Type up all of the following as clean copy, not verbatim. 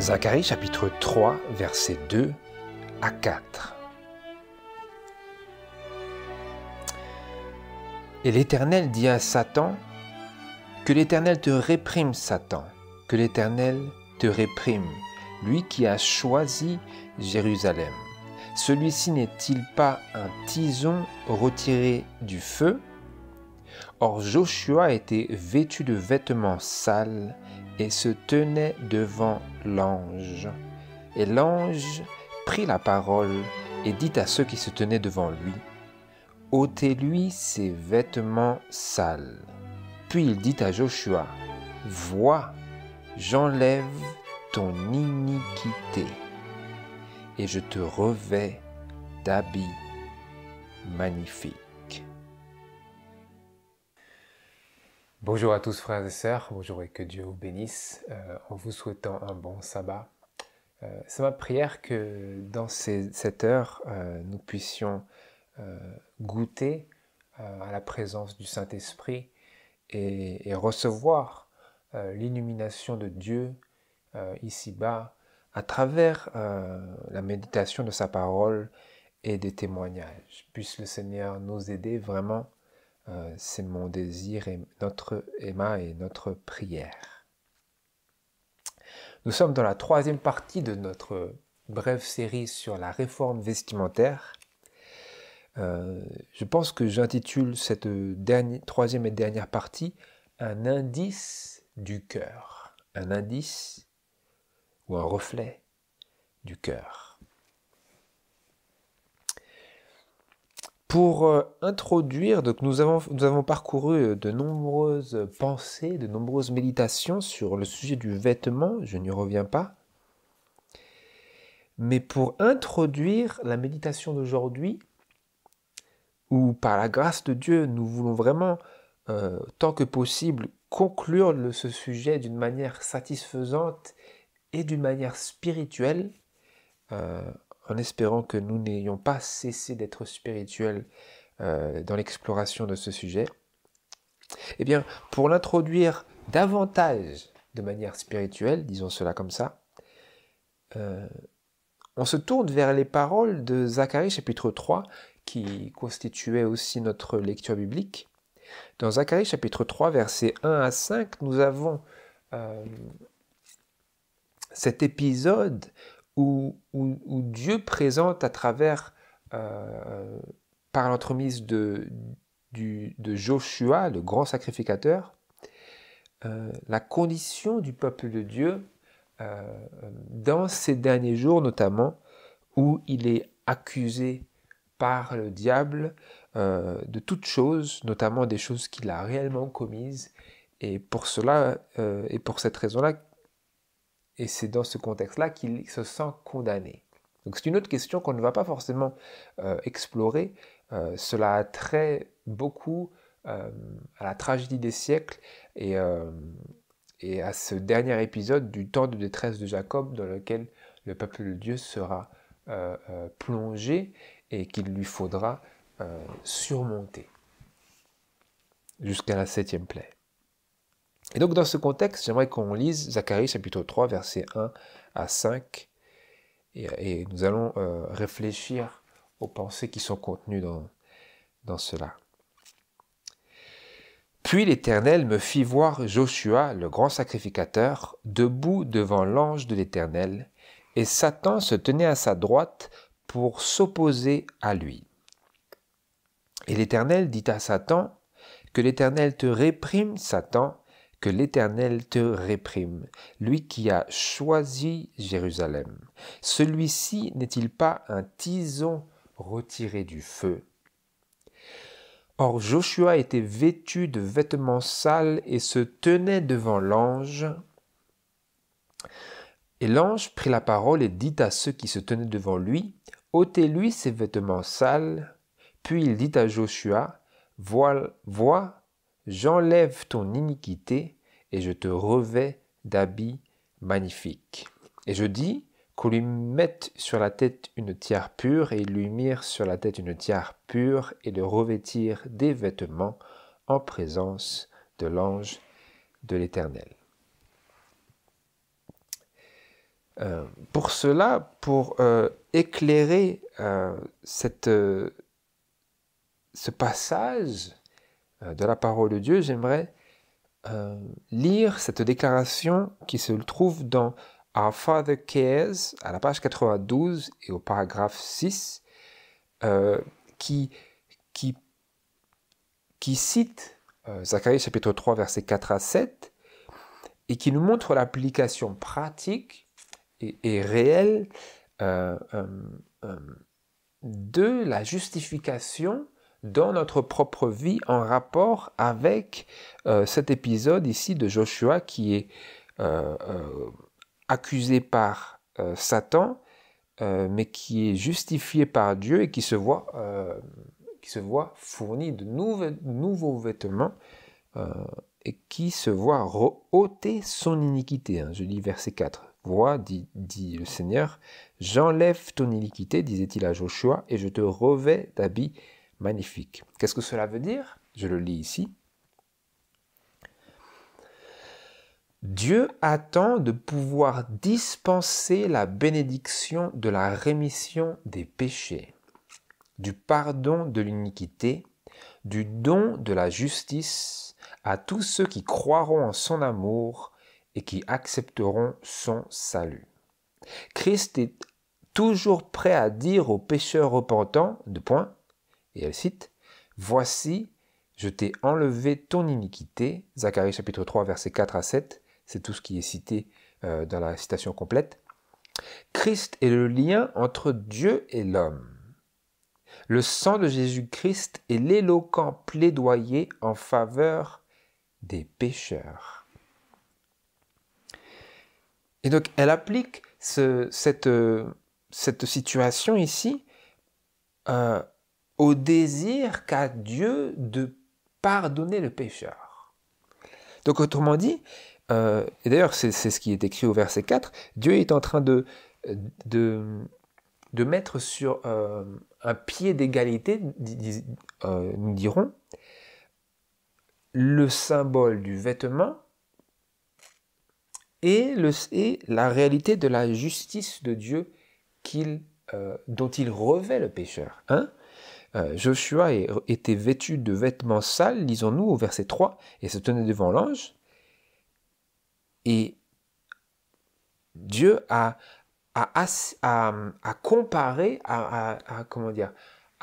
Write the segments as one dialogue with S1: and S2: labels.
S1: Zacharie chapitre 3, versets 2 à 4. Et l'Éternel dit à Satan, que l'Éternel te réprime, Satan, que l'Éternel te réprime, lui qui a choisi Jérusalem. Celui-ci n'est-il pas un tison retiré du feu? Or Joshua était vêtu de vêtements sales et se tenait devant l'ange. Et l'ange prit la parole et dit à ceux qui se tenaient devant lui, « ôtez-lui ses vêtements sales. » Puis il dit à Joshua, « Vois, j'enlève ton iniquité, et je te revêts d'habits magnifiques. » Bonjour à tous frères et sœurs, bonjour et que Dieu vous bénisse en vous souhaitant un bon sabbat. C'est ma prière que dans cette heure, nous puissions goûter à la présence du Saint-Esprit et recevoir l'illumination de Dieu ici-bas à travers la méditation de sa parole et des témoignages. Puisse le Seigneur nous aider vraiment. C'est mon désir et notre prière. Nous sommes dans la troisième partie de notre brève série sur la réforme vestimentaire. Je pense que j'intitule cette troisième et dernière partie « Un indice du cœur ». Un indice ou un reflet du cœur. Pour introduire, donc nous avons parcouru de nombreuses pensées, de nombreuses méditations sur le sujet du vêtement, je n'y reviens pas. Mais pour introduire la méditation d'aujourd'hui, où par la grâce de Dieu, nous voulons vraiment, tant que possible, conclure ce sujet d'une manière satisfaisante et d'une manière spirituelle, en espérant que nous n'ayons pas cessé d'être spirituels dans l'exploration de ce sujet. Eh bien, pour l'introduire davantage de manière spirituelle, disons cela comme ça, on se tourne vers les paroles de Zacharie chapitre 3, qui constituait aussi notre lecture biblique. Dans Zacharie chapitre 3, versets 1 à 5, nous avons cet épisode où Dieu présente à travers, par l'entremise de Joshua, le grand sacrificateur, la condition du peuple de Dieu dans ces derniers jours notamment, où il est accusé par le diable de toutes choses, notamment des choses qu'il a réellement commises, et pour cela, et pour cette raison-là, et c'est dans ce contexte-là qu'il se sent condamné. Donc c'est une autre question qu'on ne va pas forcément explorer. Cela a trait beaucoup à la tragédie des siècles et à ce dernier épisode du temps de détresse de Jacob dans lequel le peuple de Dieu sera plongé et qu'il lui faudra surmonter jusqu'à la 7e plaie. Et donc dans ce contexte, j'aimerais qu'on lise Zacharie chapitre 3, versets 1 à 5, et nous allons réfléchir aux pensées qui sont contenues dans cela. Puis l'Éternel me fit voir Joshua, le grand sacrificateur, debout devant l'ange de l'Éternel, et Satan se tenait à sa droite pour s'opposer à lui. Et l'Éternel dit à Satan, « Que l'Éternel te réprime, Satan, que l'Éternel te réprime, lui qui a choisi Jérusalem. Celui-ci n'est-il pas un tison retiré du feu? » Or Joshua était vêtu de vêtements sales et se tenait devant l'ange. Et l'ange prit la parole et dit à ceux qui se tenaient devant lui, « ôtez-lui ses vêtements sales. » Puis il dit à Joshua, « Vois, j'enlève ton iniquité et je te revêts d'habits magnifiques. » Et je dis qu'on lui mette sur la tête une tiare pure, et ils lui mirent sur la tête une tiare pure et le revêtirent des vêtements en présence de l'ange de l'Éternel. Pour cela, pour éclairer ce passage de la parole de Dieu, j'aimerais lire cette déclaration qui se trouve dans Our Father Cares, à la page 92 et au paragraphe 6, qui cite Zacharie chapitre 3, versets 4 à 7, et qui nous montre l'application pratique et réelle de la justification dans notre propre vie en rapport avec cet épisode ici de Joshua qui est accusé par Satan, mais qui est justifié par Dieu et qui se voit fourni de nouveaux vêtements et qui se voit ôter son iniquité. Hein. Je lis verset 4. Vois, dit le Seigneur, j'enlève ton iniquité, disait-il à Joshua, et je te revêts d'habits magnifiques. Qu'est-ce que cela veut dire? Je le lis ici. Dieu attend de pouvoir dispenser la bénédiction de la rémission des péchés, du pardon de l'iniquité, du don de la justice à tous ceux qui croiront en son amour et qui accepteront son salut. Christ est toujours prêt à dire aux pécheurs repentants, et elle cite, « Voici, je t'ai enlevé ton iniquité », Zacharie chapitre 3, versets 4 à 7, c'est tout ce qui est cité dans la citation complète. Christ est le lien entre Dieu et l'homme. Le sang de Jésus-Christ est l'éloquent plaidoyer en faveur des pécheurs. Et donc, elle applique cette situation ici au désir qu'a Dieu de pardonner le pécheur. Donc, autrement dit, et d'ailleurs, c'est ce qui est écrit au verset 4, Dieu est en train de mettre sur un pied d'égalité, nous dirons, le symbole du vêtement et la réalité de la justice de Dieu dont il revêt le pécheur. Hein? Joshua était vêtu de vêtements sales, lisons-nous au verset 3, et se tenait devant l'ange. Et Dieu a comparé, a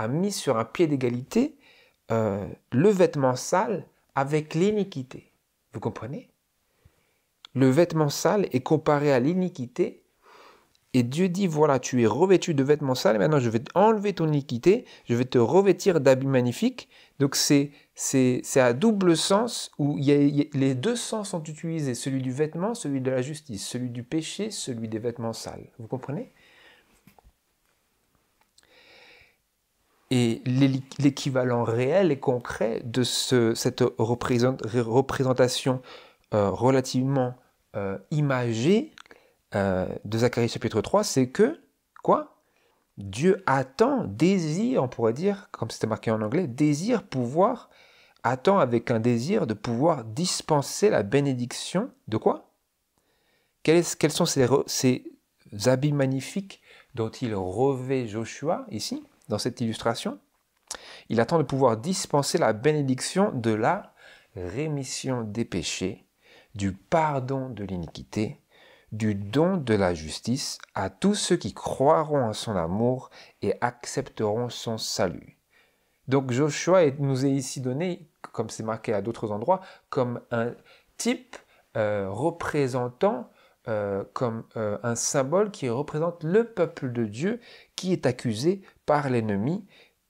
S1: mis sur un pied d'égalité le vêtement sale avec l'iniquité. Vous comprenez? Le vêtement sale est comparé à l'iniquité et Dieu dit, voilà, tu es revêtu de vêtements sales, et maintenant je vais enlever ton iniquité, je vais te revêtir d'habits magnifiques. Donc c'est à double sens où les deux sens sont utilisés, celui du vêtement, celui de la justice, celui du péché, celui des vêtements sales. Vous comprenez? Et l'équivalent réel et concret de cette représentation relativement imagée de Zacharie chapitre 3, c'est que, quoi? Dieu désire, on pourrait dire, comme c'était marqué en anglais, attend avec un désir de pouvoir dispenser la bénédiction de quoi? Quels sont ces habits magnifiques dont il revêt Joshua, ici, dans cette illustration? Il attend de pouvoir dispenser la bénédiction de la rémission des péchés, du pardon de l'iniquité, du don de la justice à tous ceux qui croiront en son amour et accepteront son salut. Donc Joshua nous est ici donné, comme c'est marqué à d'autres endroits, comme un type représentant, comme un symbole qui représente le peuple de Dieu qui est accusé par l'ennemi,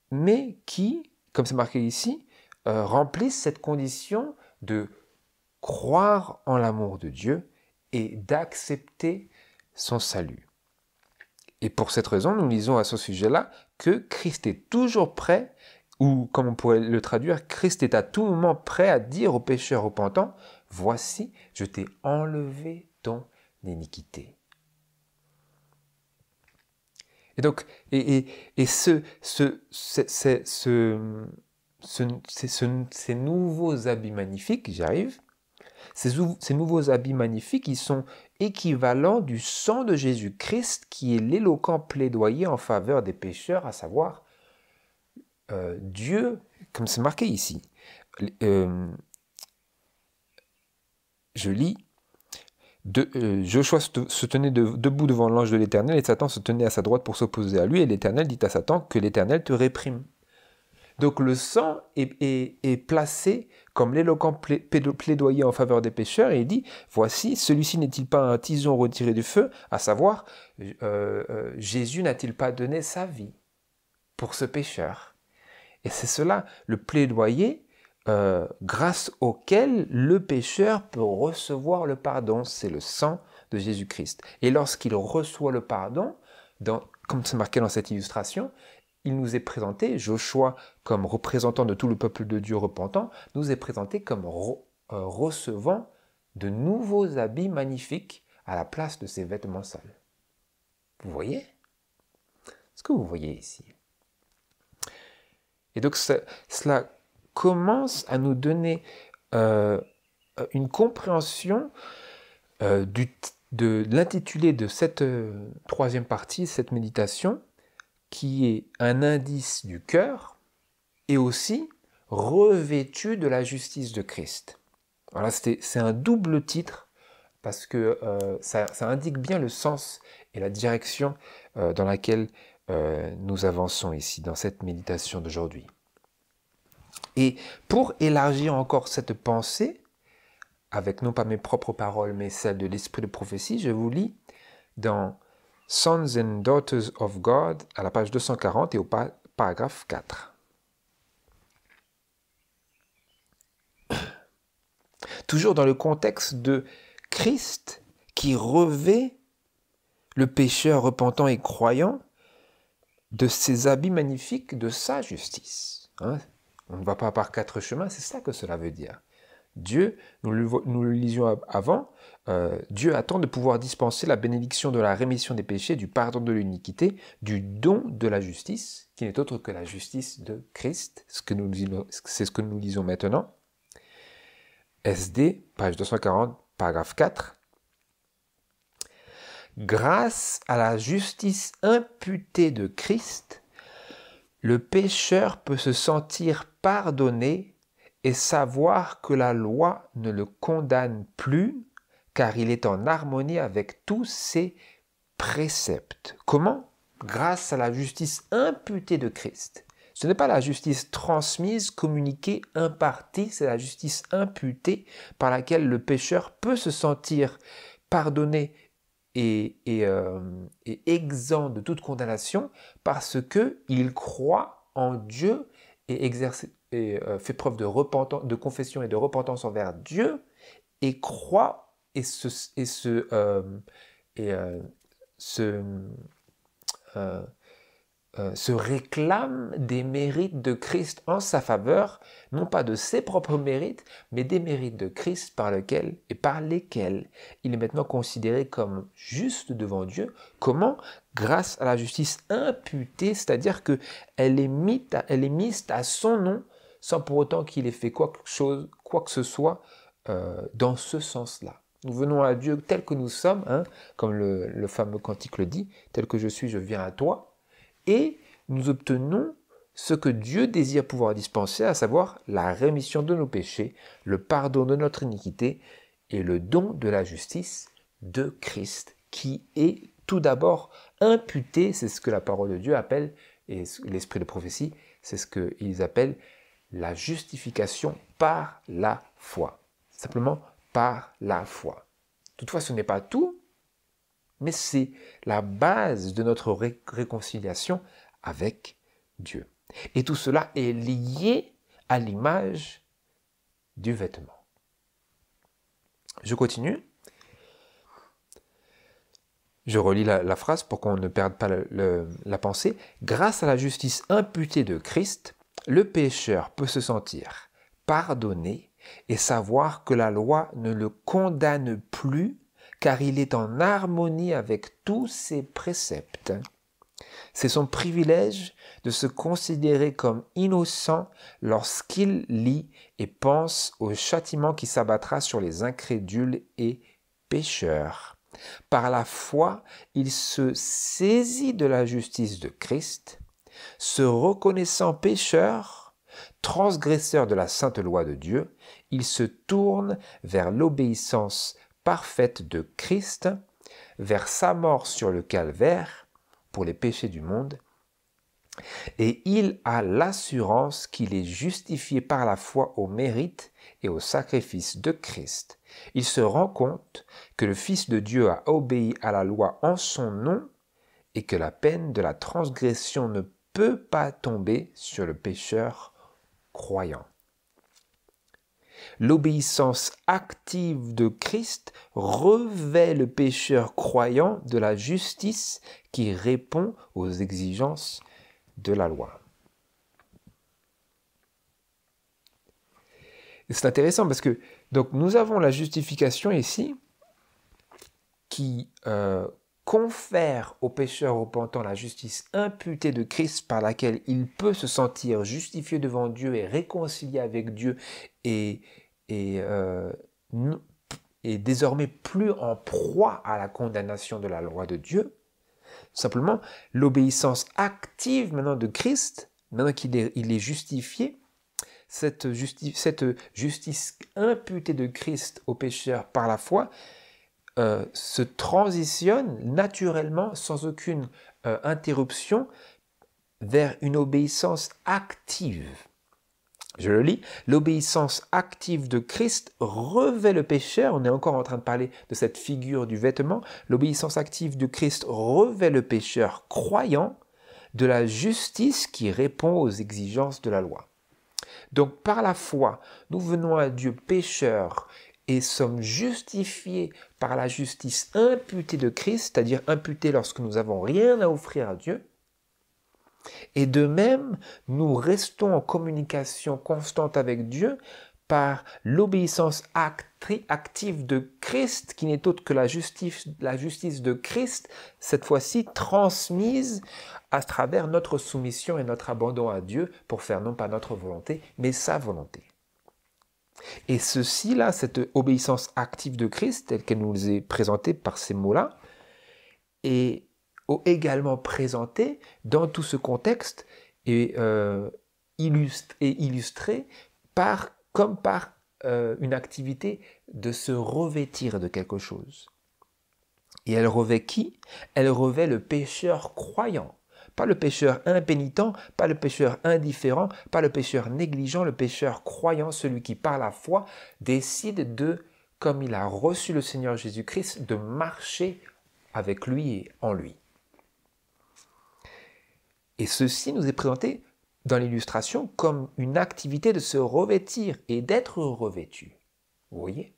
S1: mais qui, comme c'est marqué ici, remplissent cette condition de croire en l'amour de Dieu et d'accepter son salut. Et pour cette raison, nous lisons à ce sujet-là que Christ est toujours prêt, ou comme on pourrait le traduire, Christ est à tout moment prêt à dire aux pécheurs repentants, « Voici, je t'ai enlevé ton iniquité. » Et donc, ces nouveaux habits magnifiques, j'y arrive, Ces nouveaux habits magnifiques, ils sont équivalents du sang de Jésus-Christ qui est l'éloquent plaidoyer en faveur des pécheurs, à savoir Dieu, comme c'est marqué ici. Je lis, Joshua se tenait debout devant l'ange de l'Éternel et Satan se tenait à sa droite pour s'opposer à lui et l'Éternel dit à Satan que l'Éternel te réprime. Donc le sang est placé comme l'éloquent plaidoyer en faveur des pécheurs et il dit, voici, celui-ci n'est-il pas un tison retiré du feu, à savoir, Jésus n'a-t-il pas donné sa vie pour ce pécheur? Et c'est cela, le plaidoyer, grâce auquel le pécheur peut recevoir le pardon, c'est le sang de Jésus-Christ. Et lorsqu'il reçoit le pardon, comme c'est marqué dans cette illustration, il nous est présenté, Joshua, comme représentant de tout le peuple de Dieu repentant, nous est présenté comme recevant de nouveaux habits magnifiques à la place de ses vêtements sales. Vous voyez? Ce que vous voyez ici. Et donc cela commence à nous donner une compréhension de l'intitulé de cette troisième partie, cette méditation, qui est un indice du cœur et aussi revêtu de la justice de Christ. Voilà, c'est un double titre parce que ça indique bien le sens et la direction dans laquelle nous avançons ici, dans cette méditation d'aujourd'hui. Et pour élargir encore cette pensée, avec non pas mes propres paroles, mais celles de l'Esprit de prophétie, je vous lis dans Sons and Daughters of God, à la page 240 et au paragraphe 4. Toujours dans le contexte de Christ qui revêt le pécheur repentant et croyant de ses habits magnifiques de sa justice. On ne va pas par quatre chemins, c'est ça que cela veut dire. Dieu, nous le lisions avant, Dieu attend de pouvoir dispenser la bénédiction de la rémission des péchés, du pardon de l'iniquité, du don de la justice, qui n'est autre que la justice de Christ, c'est ce que nous lisons maintenant. SD, page 240, paragraphe 4. Grâce à la justice imputée de Christ, le pécheur peut se sentir pardonné et savoir que la loi ne le condamne plus, car il est en harmonie avec tous ses préceptes. Comment? Grâce à la justice imputée de Christ. Ce n'est pas la justice transmise, communiquée, impartie, c'est la justice imputée par laquelle le pécheur peut se sentir pardonné et exempt de toute condamnation parce qu'il croit en Dieu et fait preuve de confession et de repentance envers Dieu et croit et se réclame des mérites de Christ en sa faveur, non pas de ses propres mérites, mais des mérites de Christ par lesquels il est maintenant considéré comme juste devant Dieu. Comment? Grâce à la justice imputée, c'est-à-dire qu'elle est mise à son nom, sans pour autant qu'il ait fait quoi que ce soit dans ce sens-là. Nous venons à Dieu tel que nous sommes, comme le fameux cantique le dit, tel que je suis, je viens à toi. Et nous obtenons ce que Dieu désire pouvoir dispenser, à savoir la rémission de nos péchés, le pardon de notre iniquité et le don de la justice de Christ, qui est tout d'abord imputé, c'est ce que la parole de Dieu appelle, et l'esprit de prophétie, c'est ce qu'ils appellent la justification par la foi. Simplement par la foi. Toutefois, ce n'est pas tout, mais c'est la base de notre réconciliation avec Dieu. Et tout cela est lié à l'image du vêtement. Je continue. Je relis la phrase pour qu'on ne perde pas la pensée. Grâce à la justice imputée de Christ, le pécheur peut se sentir pardonné et savoir que la loi ne le condamne plus car il est en harmonie avec tous ses préceptes. C'est son privilège de se considérer comme innocent lorsqu'il lit et pense au châtiment qui s'abattra sur les incrédules et pécheurs. Par la foi, il se saisit de la justice de Christ, se reconnaissant pécheur, transgresseur de la sainte loi de Dieu, il se tourne vers l'obéissance parfaite de Christ, vers sa mort sur le calvaire pour les péchés du monde, et il a l'assurance qu'il est justifié par la foi au mérite et au sacrifice de Christ. Il se rend compte que le Fils de Dieu a obéi à la loi en son nom et que la peine de la transgression ne peut pas tomber sur le pécheur croyant. L'obéissance active de Christ revêt le pécheur croyant de la justice qui répond aux exigences de la loi. C'est intéressant parce que donc nous avons la justification ici qui confère au pécheur repentant la justice imputée de Christ par laquelle il peut se sentir justifié devant Dieu et réconcilié avec Dieu et désormais plus en proie à la condamnation de la loi de Dieu. Simplement, l'obéissance active maintenant de Christ, maintenant qu'il est justifié, cette justice imputée de Christ au pécheur par la foi, se transitionne naturellement, sans aucune interruption, vers une obéissance active. Je le lis, l'obéissance active de Christ revêt le pécheur, on est encore en train de parler de cette figure du vêtement, l'obéissance active de Christ revêt le pécheur croyant de la justice qui répond aux exigences de la loi. Donc par la foi, nous venons à Dieu pécheurs et sommes justifiés par la justice imputée de Christ, c'est-à-dire imputée lorsque nous n'avons rien à offrir à Dieu. Et de même, nous restons en communication constante avec Dieu par l'obéissance active de Christ, qui n'est autre que la justice de Christ, cette fois-ci transmise à travers notre soumission et notre abandon à Dieu pour faire non pas notre volonté, mais sa volonté. Et ceci-là, cette obéissance active de Christ, telle qu'elle nous est présentée par ces mots-là, est également présentée dans tout ce contexte et illustrée comme par une activité de se revêtir de quelque chose. Et elle revêt qui? Elle revêt le pécheur croyant. Pas le pécheur impénitent, pas le pécheur indifférent, pas le pécheur négligent, le pécheur croyant, celui qui par la foi décide de, comme il a reçu le Seigneur Jésus-Christ, de marcher avec lui et en lui. Et ceci nous est présenté dans l'illustration comme une activité de se revêtir et d'être revêtu. Vous voyez?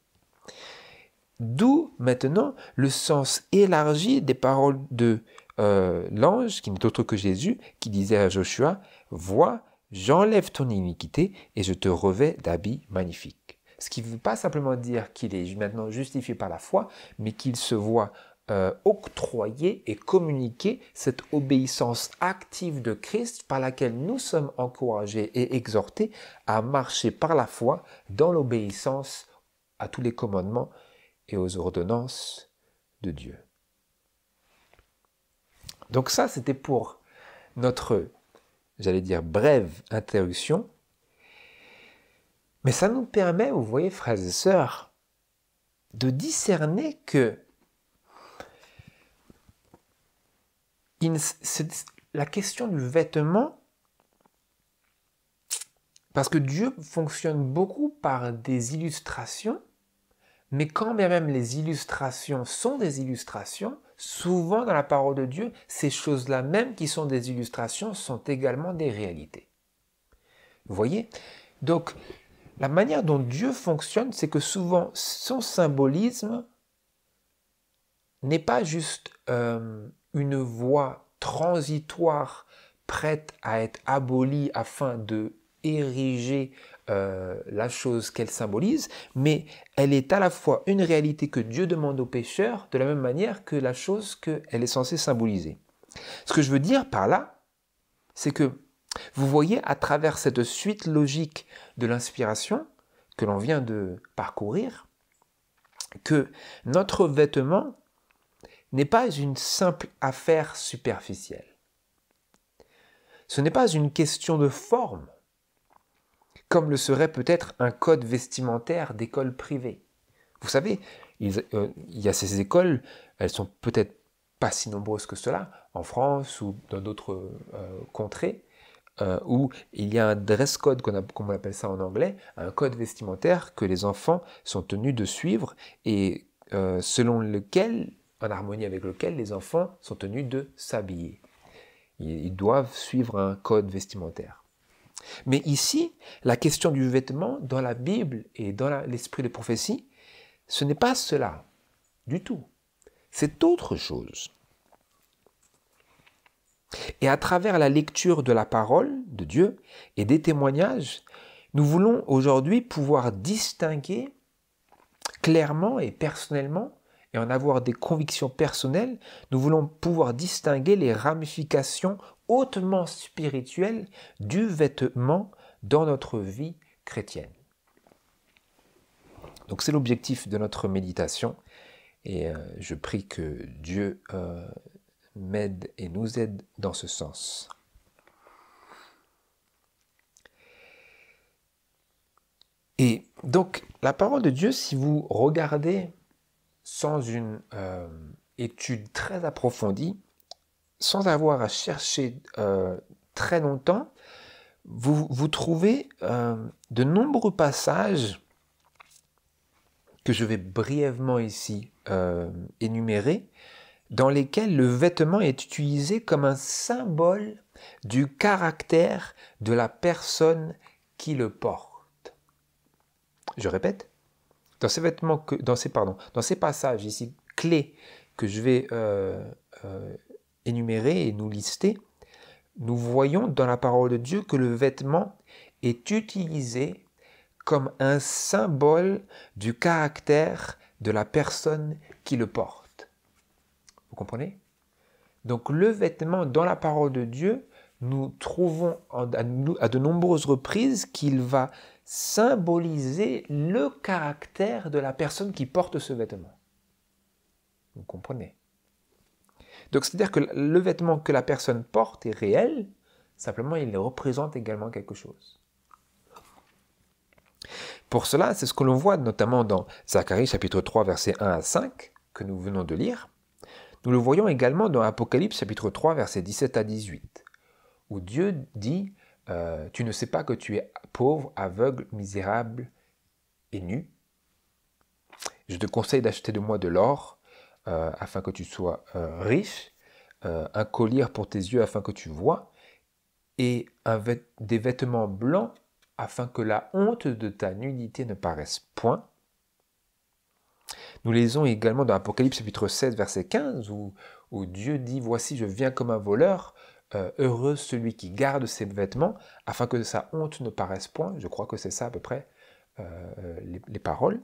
S1: D'où maintenant le sens élargi des paroles de l'ange, qui n'est autre que Jésus, qui disait à Joshua, « Vois, j'enlève ton iniquité et je te revêts d'habits magnifiques. » Ce qui ne veut pas simplement dire qu'il est maintenant justifié par la foi, mais qu'il se voit octroyer et communiquer cette obéissance active de Christ par laquelle nous sommes encouragés et exhortés à marcher par la foi dans l'obéissance à tous les commandements et aux ordonnances de Dieu. Donc ça, c'était pour notre, j'allais dire, brève introduction. Mais ça nous permet, vous voyez, frères et sœurs, de discerner que la question du vêtement, parce que Dieu fonctionne beaucoup par des illustrations, mais quand bien même les illustrations sont des illustrations, souvent dans la parole de Dieu, ces choses-là même qui sont des illustrations sont également des réalités. Vous voyez? Donc, la manière dont Dieu fonctionne, c'est que souvent son symbolisme n'est pas juste une voie transitoire prête à être abolie afin de ériger la chose qu'elle symbolise, mais elle est à la fois une réalité que Dieu demande aux pécheurs de la même manière que la chose qu'elle est censée symboliser. Ce que je veux dire par là, c'est que vous voyez à travers cette suite logique de l'inspiration que l'on vient de parcourir, que notre vêtement n'est pas une simple affaire superficielle. Ce n'est pas une question de forme, comme le serait peut-être un code vestimentaire d'école privée. Vous savez, il y a ces écoles, elles sont peut-être pas si nombreuses que cela, en France ou dans d'autres contrées, où il y a un dress code, comme on appelle ça en anglais, un code vestimentaire que les enfants sont tenus de suivre et selon lequel, en harmonie avec lequel les enfants sont tenus de s'habiller. Ils doivent suivre un code vestimentaire. Mais ici, la question du vêtement dans la Bible et dans l'esprit de prophétie, ce n'est pas cela du tout. C'est autre chose. Et à travers la lecture de la parole de Dieu et des témoignages, nous voulons aujourd'hui pouvoir distinguer clairement et personnellement, et en avoir des convictions personnelles, nous voulons pouvoir distinguer les ramifications hautement spirituelles du vêtement dans notre vie chrétienne. Donc c'est l'objectif de notre méditation et je prie que Dieu m'aide et nous aide dans ce sens. Et donc la parole de Dieu, si vous regardez sans une étude très approfondie, sans avoir à chercher très longtemps, vous trouvez de nombreux passages que je vais brièvement ici énumérer, dans lesquels le vêtement est utilisé comme un symbole du caractère de la personne qui le porte. Je répète, dans ces passages ici clés que je vais énumérer et nous lister, nous voyons dans la parole de Dieu que le vêtement est utilisé comme un symbole du caractère de la personne qui le porte. Vous comprenez? Donc le vêtement dans la parole de Dieu, nous trouvons à de nombreuses reprises qu'il va symboliser le caractère de la personne qui porte ce vêtement. Vous comprenez? Donc c'est-à-dire que le vêtement que la personne porte est réel, simplement il représente également quelque chose. Pour cela, c'est ce que l'on voit notamment dans Zacharie chapitre 3 versets 1 à 5 que nous venons de lire. Nous le voyons également dans Apocalypse chapitre 3 versets 17 à 18 où Dieu dit tu ne sais pas que tu es pauvre, aveugle, misérable et nu. Je te conseille d'acheter de moi de l'or afin que tu sois riche, un collier pour tes yeux afin que tu vois, et des vêtements blancs afin que la honte de ta nudité ne paraisse point. Nous lisons également dans Apocalypse chapitre 16 verset 15 où Dieu dit « Voici, je viens comme un voleur, heureux celui qui garde ses vêtements, afin que sa honte ne paraisse point. » Je crois que c'est ça à peu près les paroles.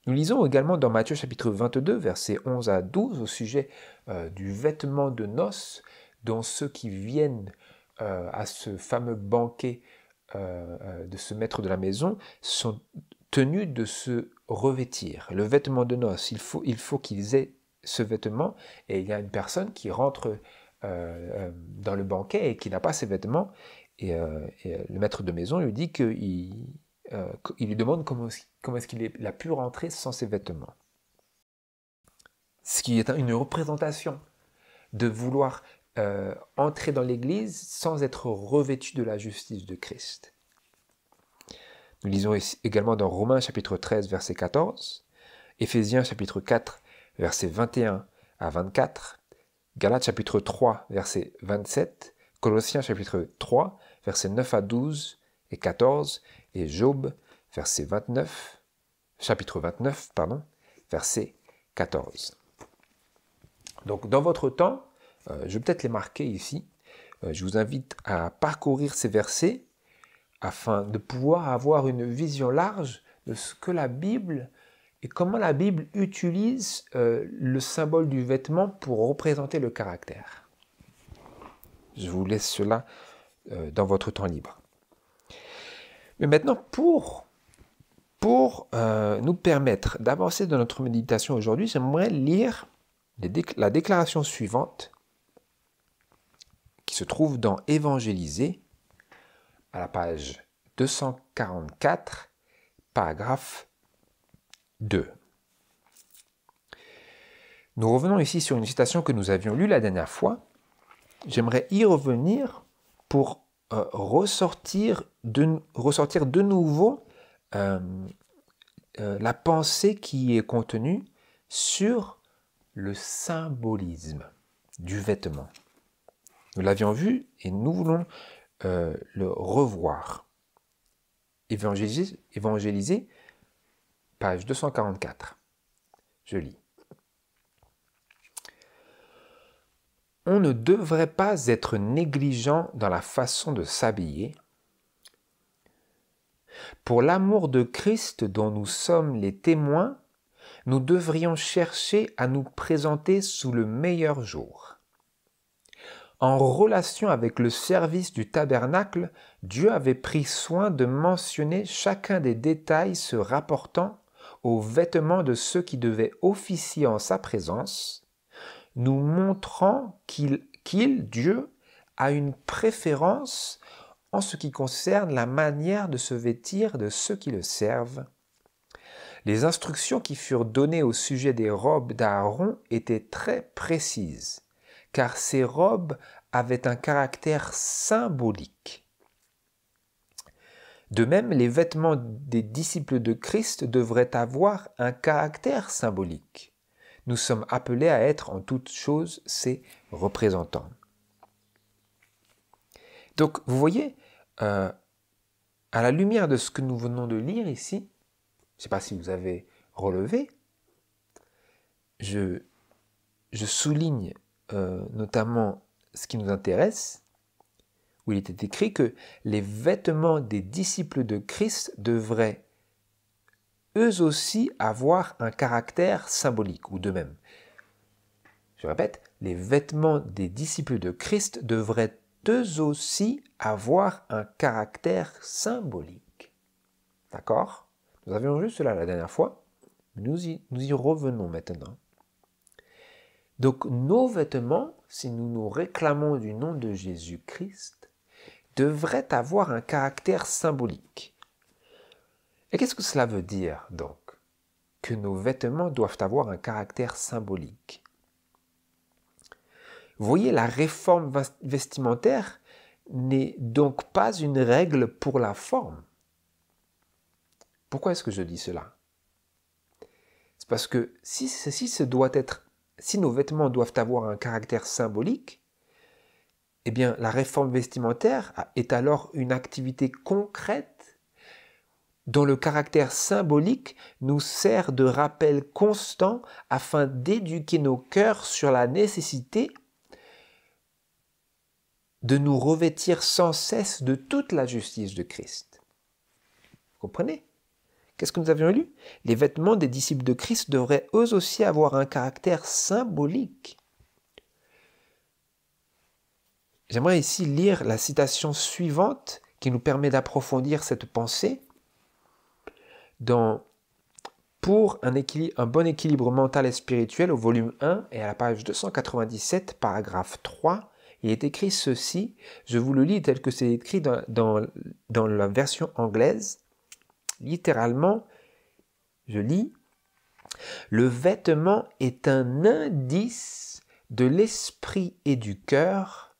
S1: Nous lisons également dans Matthieu chapitre 22, versets 11 à 12, au sujet du vêtement de noces dont ceux qui viennent à ce fameux banquet de ce maître de la maison sont tenus de se revêtir. Le vêtement de noces, il faut qu'ils aient ce vêtement, et il y a une personne qui rentre dans le banquet et qui n'a pas ses vêtements, et le maître de maison lui dit qu'il lui demande comment est-ce qu'il a pu rentrer sans ses vêtements. Ce qui est une représentation de vouloir entrer dans l'Église sans être revêtu de la justice de Christ. Nous lisons également dans Romains chapitre 13 verset 14, Éphésiens chapitre 4 verset 21 à 24, Galates chapitre 3 verset 27, Colossiens chapitre 3 verset 9 à 12 et 14, et Job chapitre 29, verset 14. Donc dans votre temps, je vais peut-être les marquer ici, je vous invite à parcourir ces versets afin de pouvoir avoir une vision large de ce que la Bible et comment la Bible utilise le symbole du vêtement pour représenter le caractère. Je vous laisse cela dans votre temps libre. Mais maintenant, pour nous permettre d'avancer dans notre méditation aujourd'hui, j'aimerais lire la déclaration suivante qui se trouve dans Évangéliser, à la page 244, paragraphe 2. Nous revenons ici sur une citation que nous avions lue la dernière fois. J'aimerais y revenir pour ressortir de nouveau la pensée qui est contenue sur le symbolisme du vêtement. Nous l'avions vu et nous voulons le revoir. Évangéliser, page 244. Je lis. On ne devrait pas être négligent dans la façon de s'habiller. Pour l'amour de Christ dont nous sommes les témoins, nous devrions chercher à nous présenter sous le meilleur jour. En relation avec le service du tabernacle, Dieu avait pris soin de mentionner chacun des détails se rapportant aux vêtements de ceux qui devaient officier en sa présence, nous montrant qu'il, Dieu, a une préférence en ce qui concerne la manière de se vêtir de ceux qui le servent. Les instructions qui furent données au sujet des robes d'Aaron étaient très précises, car ces robes avaient un caractère symbolique. De même, les vêtements des disciples de Christ devraient avoir un caractère symbolique. Nous sommes appelés à être en toutes choses ses représentants. Donc, vous voyez, à la lumière de ce que nous venons de lire ici, je ne sais pas si vous avez relevé, je souligne notamment ce qui nous intéresse, où il était écrit que les vêtements des disciples de Christ devraient eux aussi avoir un caractère symbolique, ou de même. Je répète, les vêtements des disciples de Christ devraient eux aussi avoir un caractère symbolique. D'accord ? Nous avions vu cela la dernière fois, nous y revenons maintenant. Donc nos vêtements, si nous nous réclamons du nom de Jésus-Christ, devraient avoir un caractère symbolique. Et qu'est-ce que cela veut dire donc ? Que nos vêtements doivent avoir un caractère symbolique. Vous voyez, la réforme vestimentaire n'est donc pas une règle pour la forme. Pourquoi est-ce que je dis cela ? C'est parce que si nos vêtements doivent avoir un caractère symbolique, eh bien, la réforme vestimentaire est alors une activité concrète dont le caractère symbolique nous sert de rappel constant afin d'éduquer nos cœurs sur la nécessité de nous revêtir sans cesse de toute la justice de Christ. Vous comprenez ? Qu'est-ce que nous avions lu ? Les vêtements des disciples de Christ devraient eux aussi avoir un caractère symbolique. J'aimerais ici lire la citation suivante qui nous permet d'approfondir cette pensée. Pour un bon équilibre mental et spirituel, au volume 1 et à la page 297, paragraphe 3, il est écrit ceci, je vous le lis tel que c'est écrit dans la version anglaise. Littéralement, je lis, « Le vêtement est un indice de l'esprit et du cœur,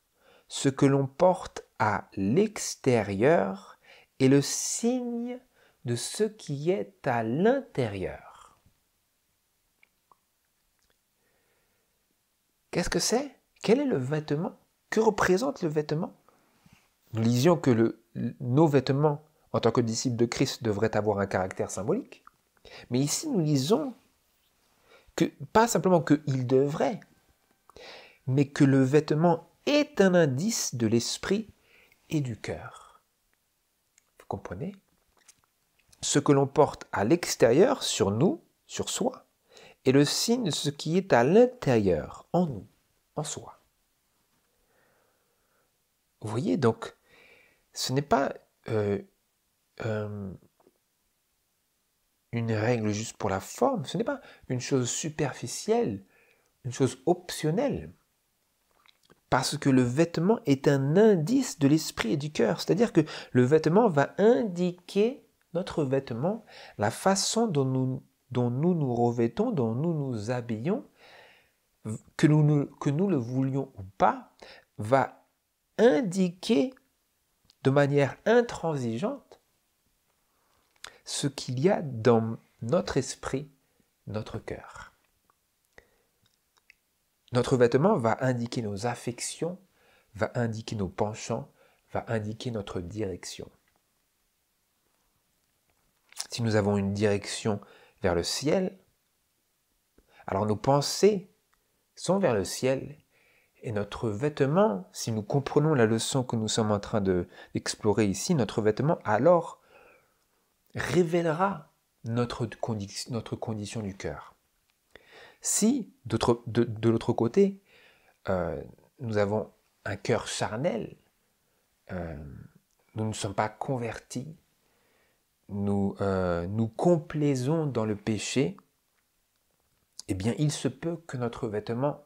S1: ce que l'on porte à l'extérieur est le signe de ce qui est à l'intérieur. » Qu'est-ce que c'est ? Quel est le vêtement ? Que représente le vêtement ? Nous lisions que nos vêtements, en tant que disciples de Christ, devraient avoir un caractère symbolique. Mais ici, nous lisons que, pas simplement qu'il devrait, mais que le vêtement est un indice de l'esprit et du cœur. Vous comprenez ? Ce que l'on porte à l'extérieur, sur nous, sur soi, est le signe de ce qui est à l'intérieur, en nous, en soi. Vous voyez, donc, ce n'est pas une règle juste pour la forme, ce n'est pas une chose superficielle, une chose optionnelle. Parce que le vêtement est un indice de l'esprit et du cœur. C'est-à-dire que le vêtement va indiquer, notre vêtement, la façon dont nous revêtons, dont nous nous habillons, que nous le voulions ou pas, va indiquer de manière intransigeante ce qu'il y a dans notre esprit, notre cœur. Notre vêtement va indiquer nos affections, va indiquer nos penchants, va indiquer notre direction. Si nous avons une direction vers le ciel, alors nos pensées sont vers le ciel et notre vêtement, si nous comprenons la leçon que nous sommes en train d'explorer ici, notre vêtement alors révélera notre condition du cœur. Si, de l'autre côté, nous avons un cœur charnel, nous ne sommes pas convertis, nous complaisons dans le péché, eh bien, il se peut que notre vêtement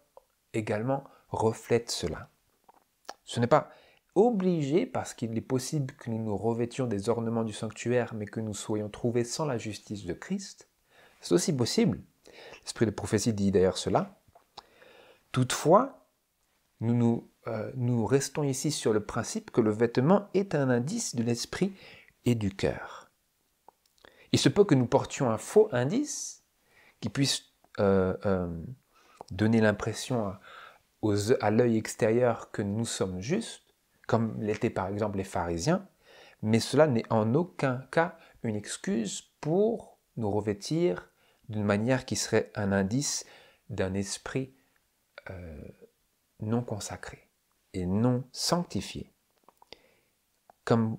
S1: également reflète cela. Ce n'est pas obligé, parce qu'il est possible que nous nous revêtions des ornements du sanctuaire, mais que nous soyons trouvés sans la justice de Christ. C'est aussi possible. L'esprit de prophétie dit d'ailleurs cela. Toutefois, nous restons ici sur le principe que le vêtement est un indice de l'esprit et du cœur. Il se peut que nous portions un faux indice qui puisse donner l'impression à l'œil extérieur que nous sommes justes, comme l'étaient par exemple les pharisiens, mais cela n'est en aucun cas une excuse pour nous revêtir d'une manière qui serait un indice d'un esprit non consacré et non sanctifié. Comme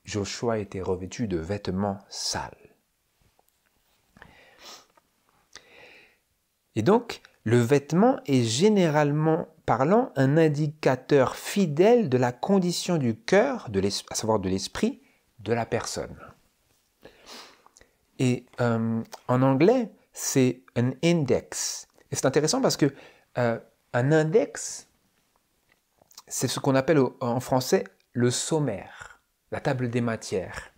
S1: Joshua était revêtu de vêtements sales. Et donc, le vêtement est généralement parlant un indicateur fidèle de la condition du cœur, à savoir de l'esprit, de la personne. Et en anglais, c'est un index. Et c'est intéressant parce que un index, c'est ce qu'on appelle en français le sommaire, la table des matières.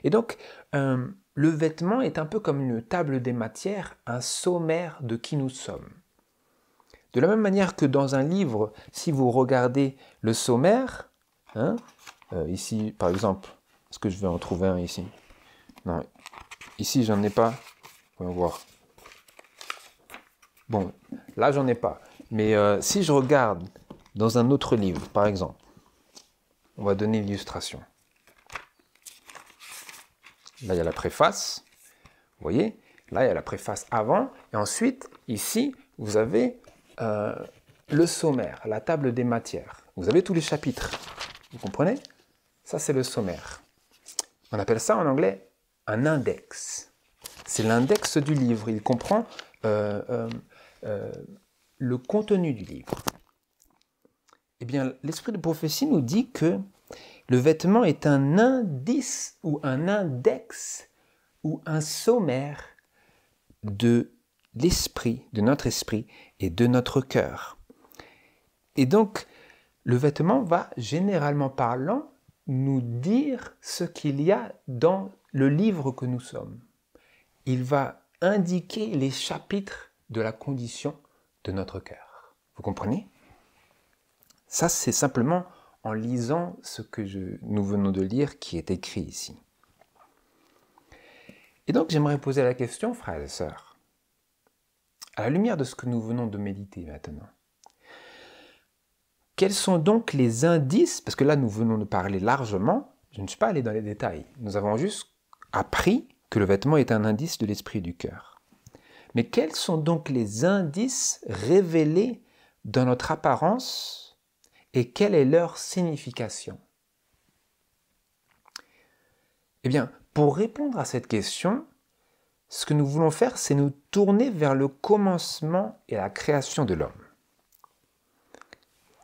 S1: Et donc, le vêtement est un peu comme une table des matières, un sommaire de qui nous sommes. De la même manière que dans un livre, si vous regardez le sommaire, ici par exemple, est-ce que je vais en trouver un ici? Non, ici j'en ai pas, voyons voir. Bon, là j'en ai pas, mais si je regarde dans un autre livre, par exemple, on va donner l'illustration. Là, il y a la préface, vous voyez, là, il y a la préface avant, et ensuite, ici, vous avez le sommaire, la table des matières. Vous avez tous les chapitres, vous comprenez? Ça, c'est le sommaire. On appelle ça en anglais un index. C'est l'index du livre, il comprend le contenu du livre. Eh bien, l'esprit de prophétie nous dit que le vêtement est un indice ou un index ou un sommaire de l'esprit, de notre esprit et de notre cœur. Et donc, le vêtement va, généralement parlant, nous dire ce qu'il y a dans le livre que nous sommes. Il va indiquer les chapitres de la condition de notre cœur. Vous comprenez? Ça, c'est simplement en lisant ce que nous venons de lire qui est écrit ici. Et donc, j'aimerais poser la question, frères et sœurs, à la lumière de ce que nous venons de méditer maintenant, quels sont donc les indices, parce que là, nous venons de parler largement, je ne suis pas allé dans les détails, nous avons juste appris que le vêtement est un indice de l'esprit et du cœur. Mais quels sont donc les indices révélés dans notre apparence et quelle est leur signification? Eh bien, pour répondre à cette question, ce que nous voulons faire, c'est nous tourner vers le commencement et la création de l'homme.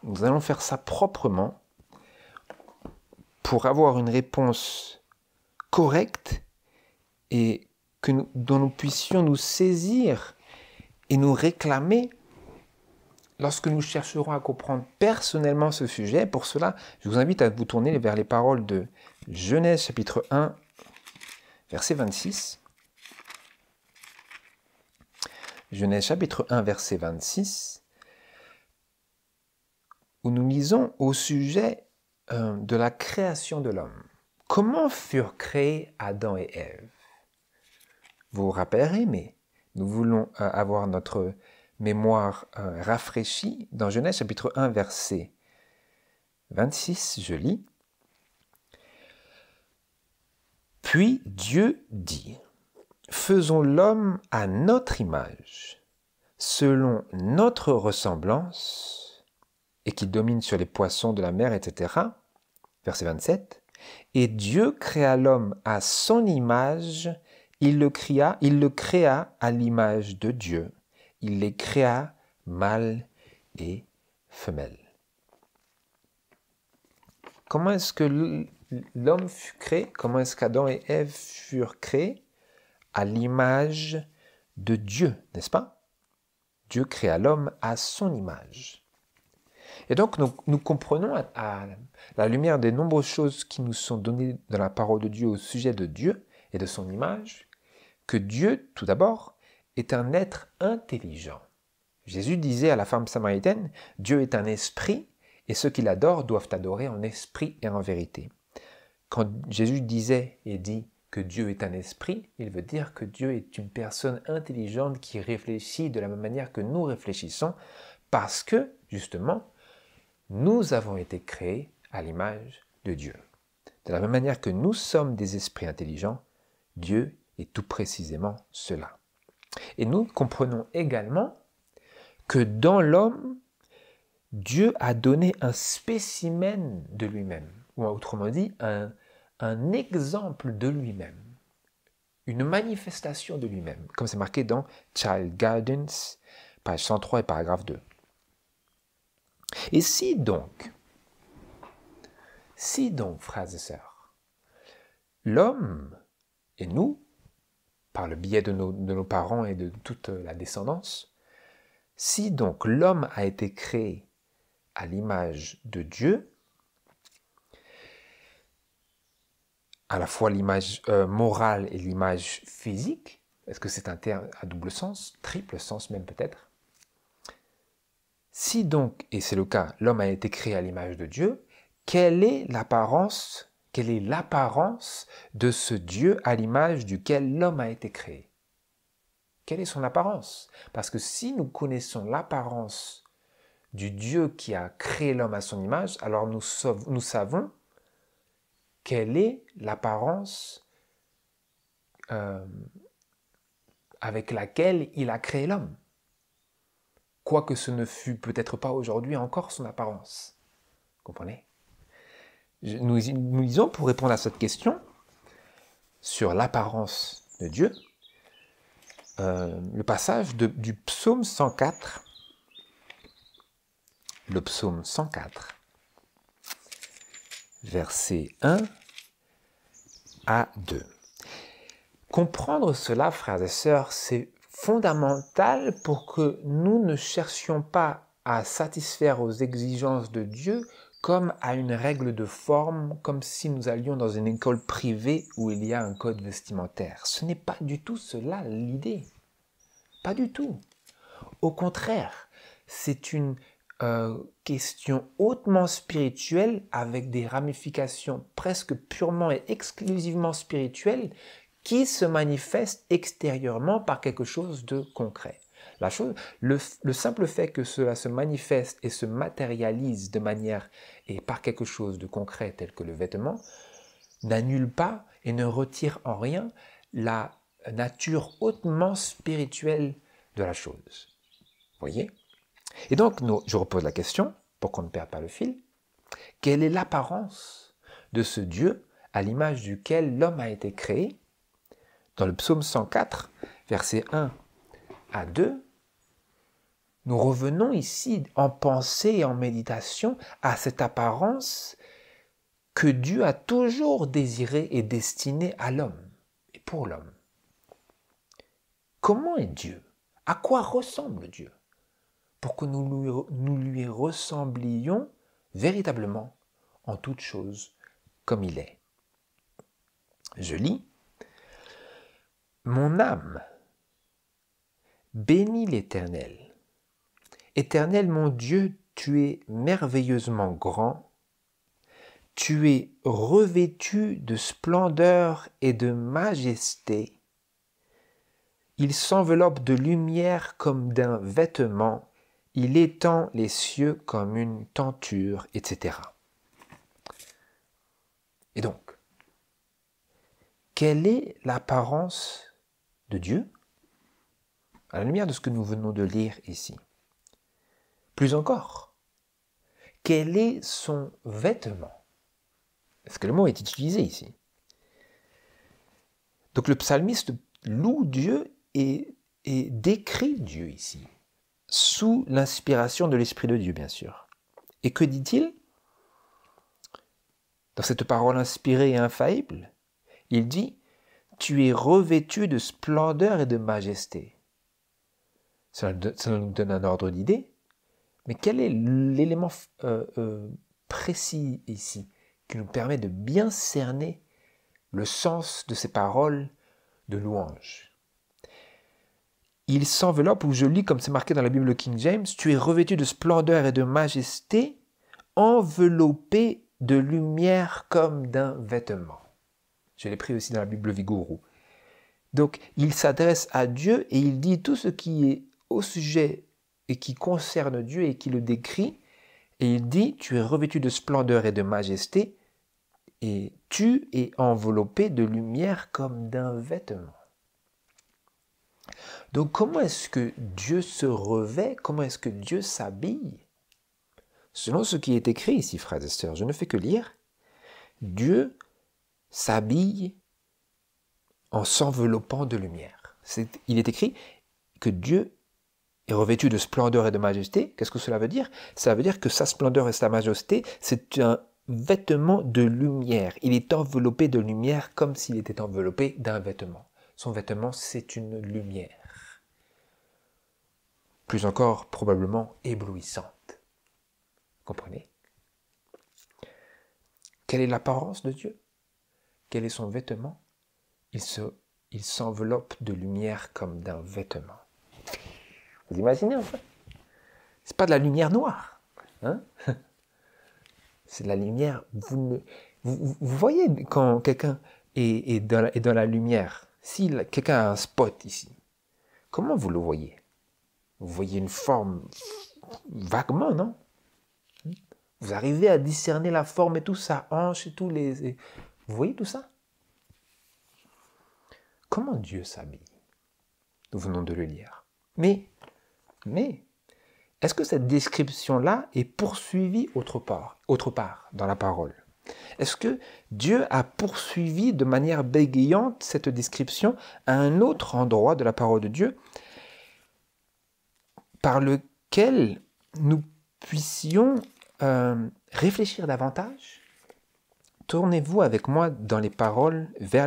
S1: Nous allons faire ça proprement, pour avoir une réponse correcte et dont nous puissions nous saisir et nous réclamer lorsque nous chercherons à comprendre personnellement ce sujet. Pour cela, je vous invite à vous tourner vers les paroles de Genèse chapitre 1, verset 26. Genèse chapitre 1, verset 26, où nous lisons au sujet de la création de l'homme. Comment furent créés Adam et Ève? Vous vous rappellerez, mais nous voulons avoir notre mémoire rafraîchie. Dans Genèse chapitre 1, verset 26, je lis. « Puis Dieu dit, faisons l'homme à notre image, selon notre ressemblance, et qu'il domine sur les poissons de la mer, etc. » Verset 27. « Et Dieu créa l'homme à son image, il le créa à l'image de Dieu. Il les créa mâle et femelle. » Comment est-ce que l'homme fut créé? Comment est-ce qu'Adam et Ève furent créés? À l'image de Dieu, n'est-ce pas? Dieu créa l'homme à son image. Et donc, nous comprenons à la lumière des nombreuses choses qui nous sont données dans la parole de Dieu au sujet de Dieu et de son image, que Dieu, tout d'abord, est un être intelligent. Jésus disait à la femme samaritaine, « Dieu est un esprit, et ceux qui l'adorent doivent adorer en esprit et en vérité. » Quand Jésus disait et dit que Dieu est un esprit, il veut dire que Dieu est une personne intelligente qui réfléchit de la même manière que nous réfléchissons, parce que, justement, nous avons été créés à l'image de Dieu. De la même manière que nous sommes des esprits intelligents, Dieu est tout précisément cela. Et nous comprenons également que dans l'homme, Dieu a donné un spécimen de lui-même, ou autrement dit, un exemple de lui-même, une manifestation de lui-même, comme c'est marqué dans Child Guidance, page 103 et paragraphe 2. Et si donc, frères et sœurs, l'homme et nous, par le biais de nos parents et de toute la descendance, si donc l'homme a été créé à l'image de Dieu, à la fois l'image morale et l'image physique, est-ce que c'est un terme à double sens, triple sens même peut-être? Si donc, et c'est le cas, l'homme a été créé à l'image de Dieu, quelle est l'apparence de ce Dieu à l'image duquel l'homme a été créé? Quelle est son apparence? Parce que si nous connaissons l'apparence du Dieu qui a créé l'homme à son image, alors nous savons quelle est l'apparence avec laquelle il a créé l'homme. Quoique ce ne fût peut-être pas aujourd'hui encore son apparence. Comprenez? Nous lisons pour répondre à cette question sur l'apparence de Dieu, le passage du psaume 104. Le psaume 104, versets 1 à 2. Comprendre cela, frères et sœurs, c'est fondamental pour que nous ne cherchions pas à satisfaire aux exigences de Dieu comme à une règle de forme, comme si nous allions dans une école privée où il y a un code vestimentaire. Ce n'est pas du tout cela l'idée. Pas du tout. Au contraire, c'est une question hautement spirituelle avec des ramifications presque purement et exclusivement spirituelles qui se manifestent extérieurement par quelque chose de concret. Le simple fait que cela se manifeste et se matérialise de manière et par quelque chose de concret tel que le vêtement n'annule pas et ne retire en rien la nature hautement spirituelle de la chose. Voyez ? Et donc, je repose la question, pour qu'on ne perde pas le fil. Quelle est l'apparence de ce Dieu à l'image duquel l'homme a été créé? Dans le psaume 104, versets 1 à 2, nous revenons ici en pensée et en méditation à cette apparence que Dieu a toujours désiré et destiné à l'homme et pour l'homme. Comment est Dieu? À quoi ressemble Dieu? Pour que nous lui ressemblions véritablement en toutes choses comme il est. Je lis: Mon âme bénis l'Éternel. Éternel mon Dieu, tu es merveilleusement grand. Tu es revêtu de splendeur et de majesté. Il s'enveloppe de lumière comme d'un vêtement. Il étend les cieux comme une tenture, etc. Et donc, quelle est l'apparence de Dieu à la lumière de ce que nous venons de lire ici? Plus encore, quel est son vêtement? Est-ce que le mot est utilisé ici? Donc le psalmiste loue Dieu et décrit Dieu ici, sous l'inspiration de l'Esprit de Dieu, bien sûr. Et que dit-il? Dans cette parole inspirée et infaillible, il dit « Tu es revêtu de splendeur et de majesté ». Ça nous donne un ordre d'idée, mais quel est l'élément précis ici qui nous permet de bien cerner le sens de ces paroles de louange? Il s'enveloppe, ou je lis comme c'est marqué dans la Bible King James, « Tu es revêtu de splendeur et de majesté, enveloppé de lumière comme d'un vêtement. » Je l'ai pris aussi dans la Bible Vigouroux. Donc, il s'adresse à Dieu et il dit tout ce qui est au sujet et qui concerne Dieu et qui le décrit. Et il dit, tu es revêtu de splendeur et de majesté et tu es enveloppé de lumière comme d'un vêtement. Donc, comment est-ce que Dieu se revêt? Comment est-ce que Dieu s'habille? Selon ce qui est écrit ici, frères et sœurs, je ne fais que lire. Dieu s'habille en s'enveloppant de lumière. Il est écrit que Dieu est revêtu de splendeur et de majesté. Qu'est-ce que cela veut dire? Ça veut dire que sa splendeur et sa majesté, c'est un vêtement de lumière. Il est enveloppé de lumière comme s'il était enveloppé d'un vêtement. Son vêtement, c'est une lumière. Plus encore, probablement éblouissante. Comprenez? Quelle est l'apparence de Dieu? Quel est son vêtement? Il s'enveloppe de lumière comme d'un vêtement. Vous imaginez en fait? C'est pas de la lumière noire. Hein? C'est de la lumière. Vous voyez quand quelqu'un est dans la lumière, si quelqu'un a un spot ici, comment vous le voyez? Vous voyez une forme vaguement, non? Vous arrivez à discerner la forme et tout, sa hanche et tout. Vous voyez tout ça? Comment Dieu s'habille? Nous venons de le lire. Mais, est-ce que cette description-là est poursuivie autre part dans la parole? Est-ce que Dieu a poursuivi de manière bégayante cette description à un autre endroit de la parole de Dieu par lequel nous puissions réfléchir davantage? Tournez-vous avec moi vers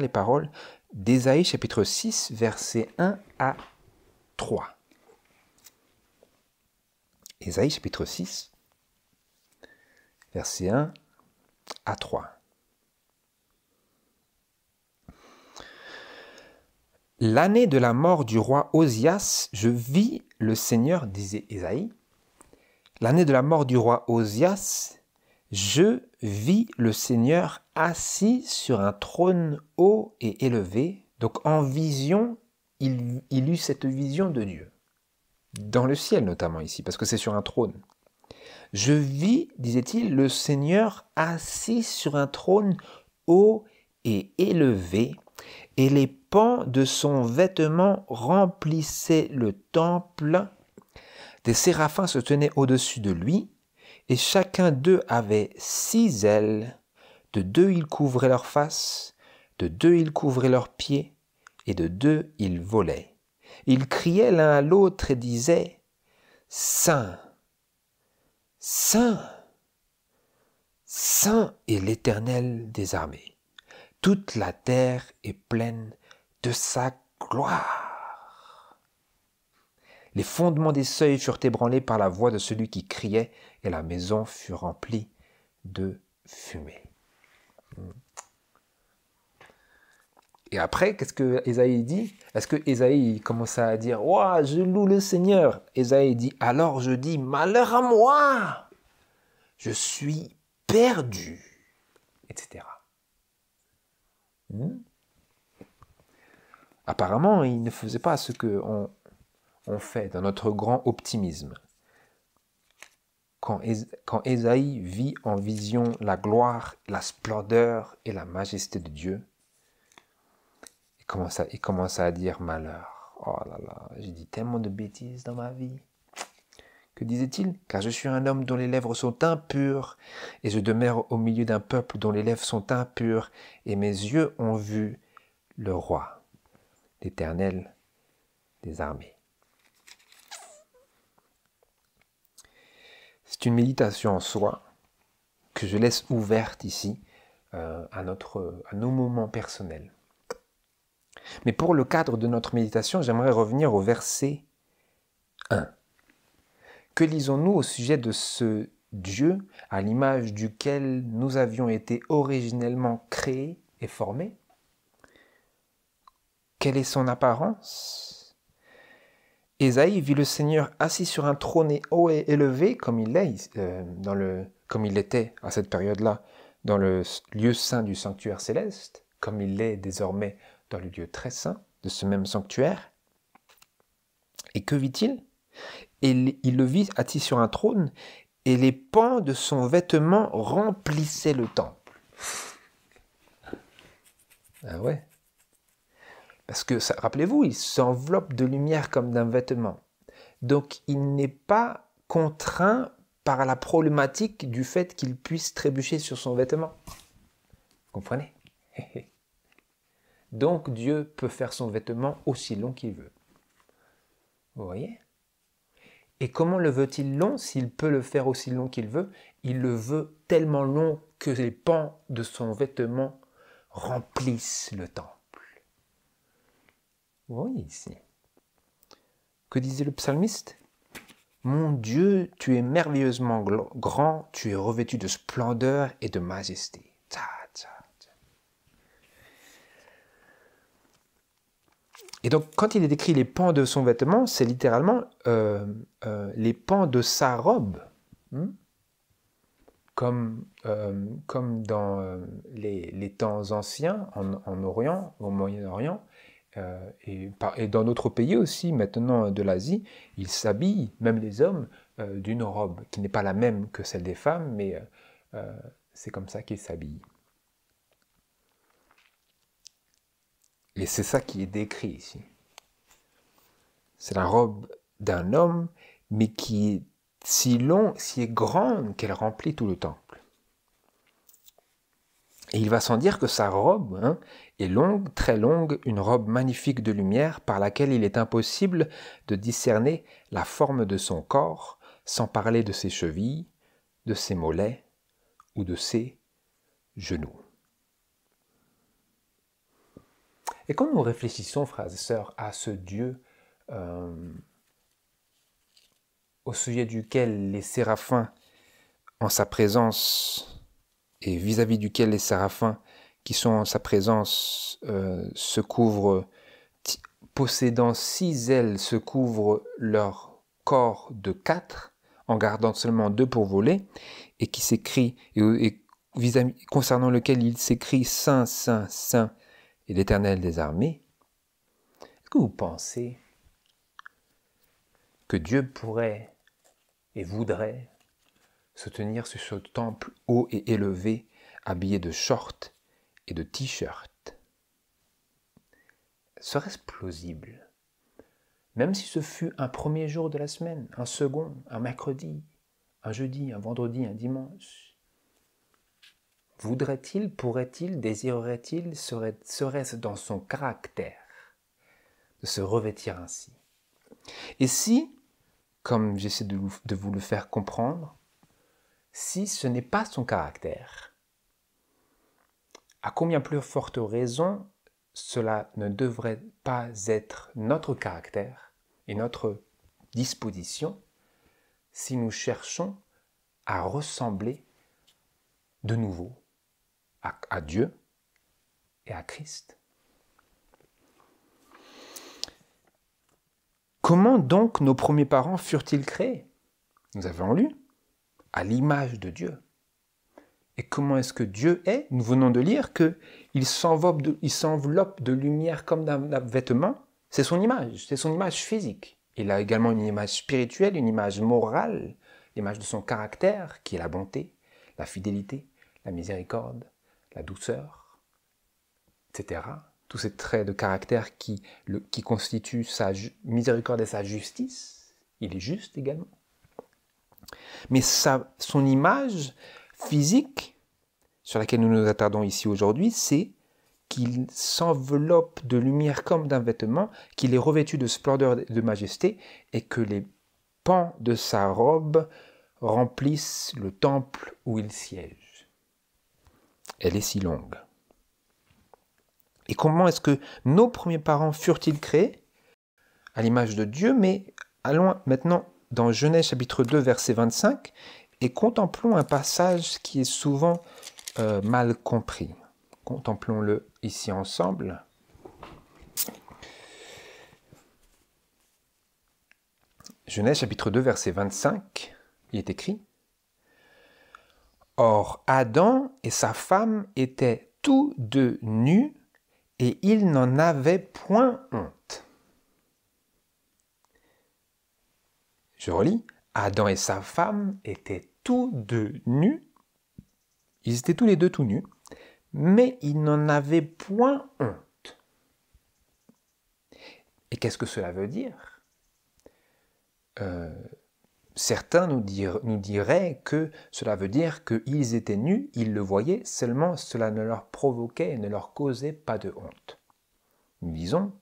S1: les paroles d'Ésaïe chapitre 6, versets 1 à 3. Ésaïe chapitre 6, versets 1 à 3. L'année de la mort du roi Osias, je vis le Seigneur, disait Ésaïe. L'année de la mort du roi Osias, je vis le Seigneur assis sur un trône haut et élevé. Donc en vision, il eut cette vision de Dieu. Dans le ciel notamment ici, parce que c'est sur un trône. Je vis, disait-il, le Seigneur assis sur un trône haut et élevé, et les pans de son vêtement remplissaient le temple. Des séraphins se tenaient au-dessus de lui, et chacun d'eux avait 6 ailes. De 2 ils couvraient leur face, de 2 ils couvraient leurs pieds, et de 2 ils volaient. Ils criaient l'un à l'autre et disaient « Saint, Saint, Saint est l'Éternel des armées. Toute la terre est pleine de sa gloire. Les fondements des seuils furent ébranlés par la voix de celui qui criait, et la maison fut remplie de fumée. Et après, qu'est-ce que Ésaïe dit? Est-ce que Ésaïe commence à dire « Ouah, je loue le Seigneur » Ésaïe dit « Alors je dis, malheur à moi, je suis perdu » etc. Apparemment, il ne faisait pas ce qu'on fait dans notre grand optimisme. Quand Ésaïe vit en vision la gloire, la splendeur et la majesté de Dieu, il commence à dire malheur. Oh là là, j'ai dit tellement de bêtises dans ma vie. Que disait-il? Car je suis un homme dont les lèvres sont impures, et je demeure au milieu d'un peuple dont les lèvres sont impures, et mes yeux ont vu le roi, l'Éternel des armées. C'est une méditation en soi que je laisse ouverte ici à nos moments personnels. Mais pour le cadre de notre méditation, j'aimerais revenir au verset 1. Que lisons-nous au sujet de ce Dieu à l'image duquel nous avions été originellement créés et formés? Quelle est son apparence? Ésaïe vit le Seigneur assis sur un trône haut et élevé, comme il était à cette période-là, dans le lieu saint du sanctuaire céleste, comme il l'est désormais dans le lieu très saint de ce même sanctuaire. Et que vit-il? Il le vit assis sur un trône, et les pans de son vêtement remplissaient le temple. Ah ouais. Parce que, rappelez-vous, il s'enveloppe de lumière comme d'un vêtement. Donc, il n'est pas contraint par la problématique du fait qu'il puisse trébucher sur son vêtement. Vous comprenez? Donc, Dieu peut faire son vêtement aussi long qu'il veut. Vous voyez? Et comment le veut-il long? S'il peut le faire aussi long qu'il veut, il le veut tellement long que les pans de son vêtement remplissent le temple. Vous voyez ici. Que disait le psalmiste? Mon Dieu, tu es merveilleusement grand, tu es revêtu de splendeur et de majesté. Tcha, tcha, tcha. Et donc, quand il est décrit les pans de son vêtement, c'est littéralement les pans de sa robe. Comme dans les temps anciens, en Orient, au Moyen-Orient, et dans d'autres pays aussi, maintenant de l'Asie, ils s'habillent, même les hommes, d'une robe qui n'est pas la même que celle des femmes, mais c'est comme ça qu'ils s'habillent. Et c'est ça qui est décrit ici. C'est la robe d'un homme, mais qui est si longue, si grande qu'elle remplit tout le temple. Et il va sans dire que sa robe est longue, très longue, une robe magnifique de lumière par laquelle il est impossible de discerner la forme de son corps, sans parler de ses chevilles, de ses mollets ou de ses genoux. Et quand nous réfléchissons, frères et sœurs, à ce Dieu au sujet duquel les séraphins, en sa présence, et vis-à-vis duquel les séraphins qui sont en sa présence se couvrent, possédant 6 ailes, se couvrent leur corps de 4, en gardant seulement 2 pour voler, et qui s'écrit, et concernant lequel il s'écrit Saint, Saint, Saint, et l'Éternel des armées. Est-ce que vous pensez que Dieu pourrait et voudrait se tenir sur ce temple haut et élevé, habillé de shorts et de t-shirts? Serait-ce plausible? Même si ce fut un premier jour de la semaine, un second, un mercredi, un jeudi, un vendredi, un dimanche. Voudrait-il, pourrait-il, désirerait-il, serait-ce dans son caractère de se revêtir ainsi? Et si, comme j'essaie de vous le faire comprendre, si ce n'est pas son caractère, à combien plus forte raison cela ne devrait pas être notre caractère et notre disposition si nous cherchons à ressembler de nouveau à Dieu et à Christ. Comment donc nos premiers parents furent-ils créés? Nous avons lu, à l'image de Dieu. Et comment est-ce que Dieu est? Nous venons de lire qu'il s'enveloppe de lumière comme d'un vêtement. C'est son image physique. Il a également une image spirituelle, une image morale, l'image de son caractère, qui est la bonté, la fidélité, la miséricorde, la douceur, etc. Tous ces traits de caractère qui constituent sa miséricorde et sa justice. Il est juste également. Mais son image physique, sur laquelle nous nous attardons ici aujourd'hui, c'est qu'il s'enveloppe de lumière comme d'un vêtement, qu'il est revêtu de splendeur et de majesté, et que les pans de sa robe remplissent le temple où il siège. Elle est si longue. Et comment est-ce que nos premiers parents furent-ils créés? À l'image de Dieu, mais allons maintenant dans Genèse chapitre 2, verset 25, et contemplons un passage qui est souvent mal compris. Contemplons-le ici ensemble. Genèse chapitre 2, verset 25, il est écrit: Or Adam et sa femme étaient tous deux nus, et ils n'en avaient point honte. Je relis. Adam et sa femme étaient tous deux nus. Ils étaient tous les deux tout nus, mais ils n'en avaient point honte. Et qu'est-ce que cela veut dire? Certains nous diraient que cela veut dire qu'ils étaient nus, ils le voyaient, seulement cela ne leur provoquait et ne leur causait pas de honte. Nous disons,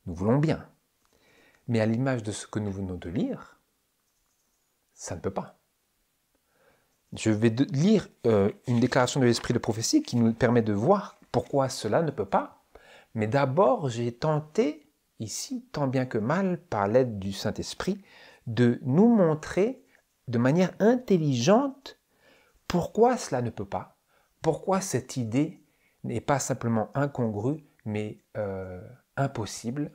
S1: nous voulons bien, mais à l'image de ce que nous venons de lire, ça ne peut pas. Je vais lire une déclaration de l'esprit de prophétie qui nous permet de voir pourquoi cela ne peut pas. Mais d'abord, j'ai tenté, ici, tant bien que mal, par l'aide du Saint-Esprit, de nous montrer de manière intelligente pourquoi cela ne peut pas, pourquoi cette idée n'est pas simplement incongrue, mais impossible,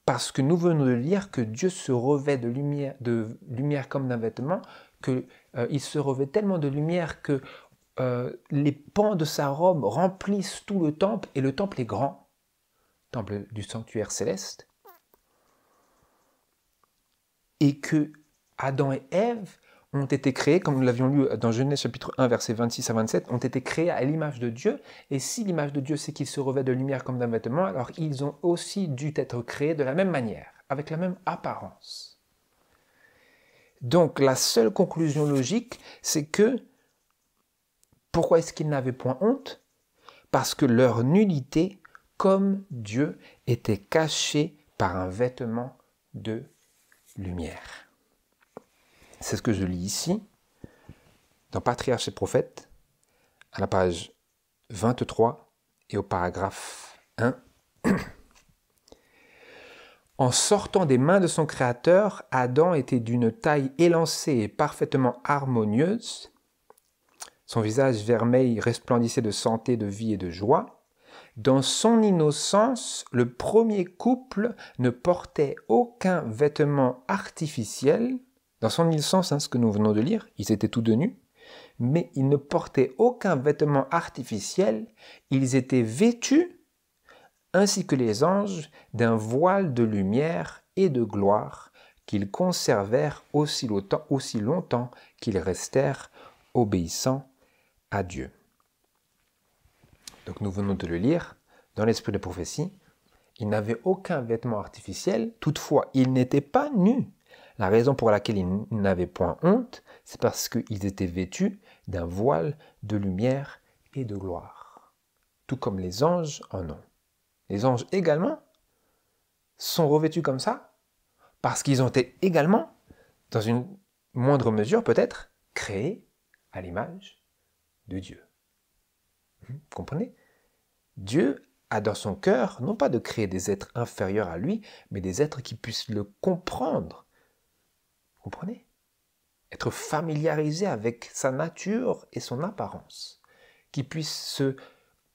S1: parce que nous venons de lire que Dieu se revêt de lumière comme d'un vêtement, qu'il se revêt tellement de lumière que les pans de sa robe remplissent tout le temple, et le temple est grand, temple du sanctuaire céleste, et que Adam et Ève ont été créés, comme nous l'avions lu dans Genèse chapitre 1, versets 26 à 27, ont été créés à l'image de Dieu, et si l'image de Dieu c'est qu'il se revêt de lumière comme d'un vêtement, alors ils ont aussi dû être créés de la même manière, avec la même apparence. Donc la seule conclusion logique, c'est que, pourquoi est-ce qu'ils n'avaient point honte? Parce que leur nudité, comme Dieu, était cachée par un vêtement de lumière. C'est ce que je lis ici, dans Patriarches et Prophètes, à la page 23 et au paragraphe 1. En sortant des mains de son Créateur, Adam était d'une taille élancée et parfaitement harmonieuse. Son visage vermeil resplendissait de santé, de vie et de joie. Dans son innocence, le premier couple ne portait aucun vêtement artificiel. Dans son innocence, ce que nous venons de lire, ils étaient tous deux nus, mais ils ne portaient aucun vêtement artificiel. Ils étaient vêtus, ainsi que les anges, d'un voile de lumière et de gloire qu'ils conservèrent aussi longtemps qu'ils restèrent obéissants à Dieu. Donc nous venons de le lire dans l'esprit de prophétie. Ils n'avaient aucun vêtement artificiel, toutefois ils n'étaient pas nus. La raison pour laquelle ils n'avaient point honte, c'est parce qu'ils étaient vêtus d'un voile de lumière et de gloire. Tout comme les anges en ont. Les anges également sont revêtus comme ça, parce qu'ils ont été également, dans une moindre mesure peut-être, créés à l'image de Dieu. Vous comprenez? Dieu a dans son cœur, non pas de créer des êtres inférieurs à lui, mais des êtres qui puissent le comprendre. Vous comprenez? Être familiarisé avec sa nature et son apparence, qui puissent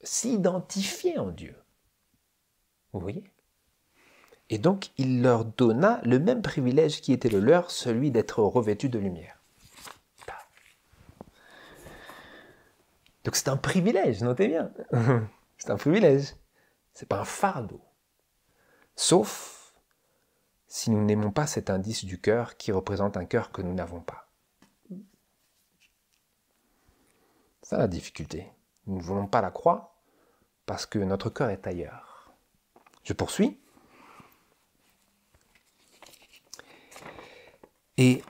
S1: s'identifier en Dieu. Vous voyez? Et donc, il leur donna le même privilège qui était le leur, celui d'être revêtus de lumière. Donc c'est un privilège, notez bien. C'est un privilège. C'est pas un fardeau. Sauf si nous n'aimons pas cet indice du cœur qui représente un cœur que nous n'avons pas. C'est la difficulté. Nous ne voulons pas la croix parce que notre cœur est ailleurs. Je poursuis. Et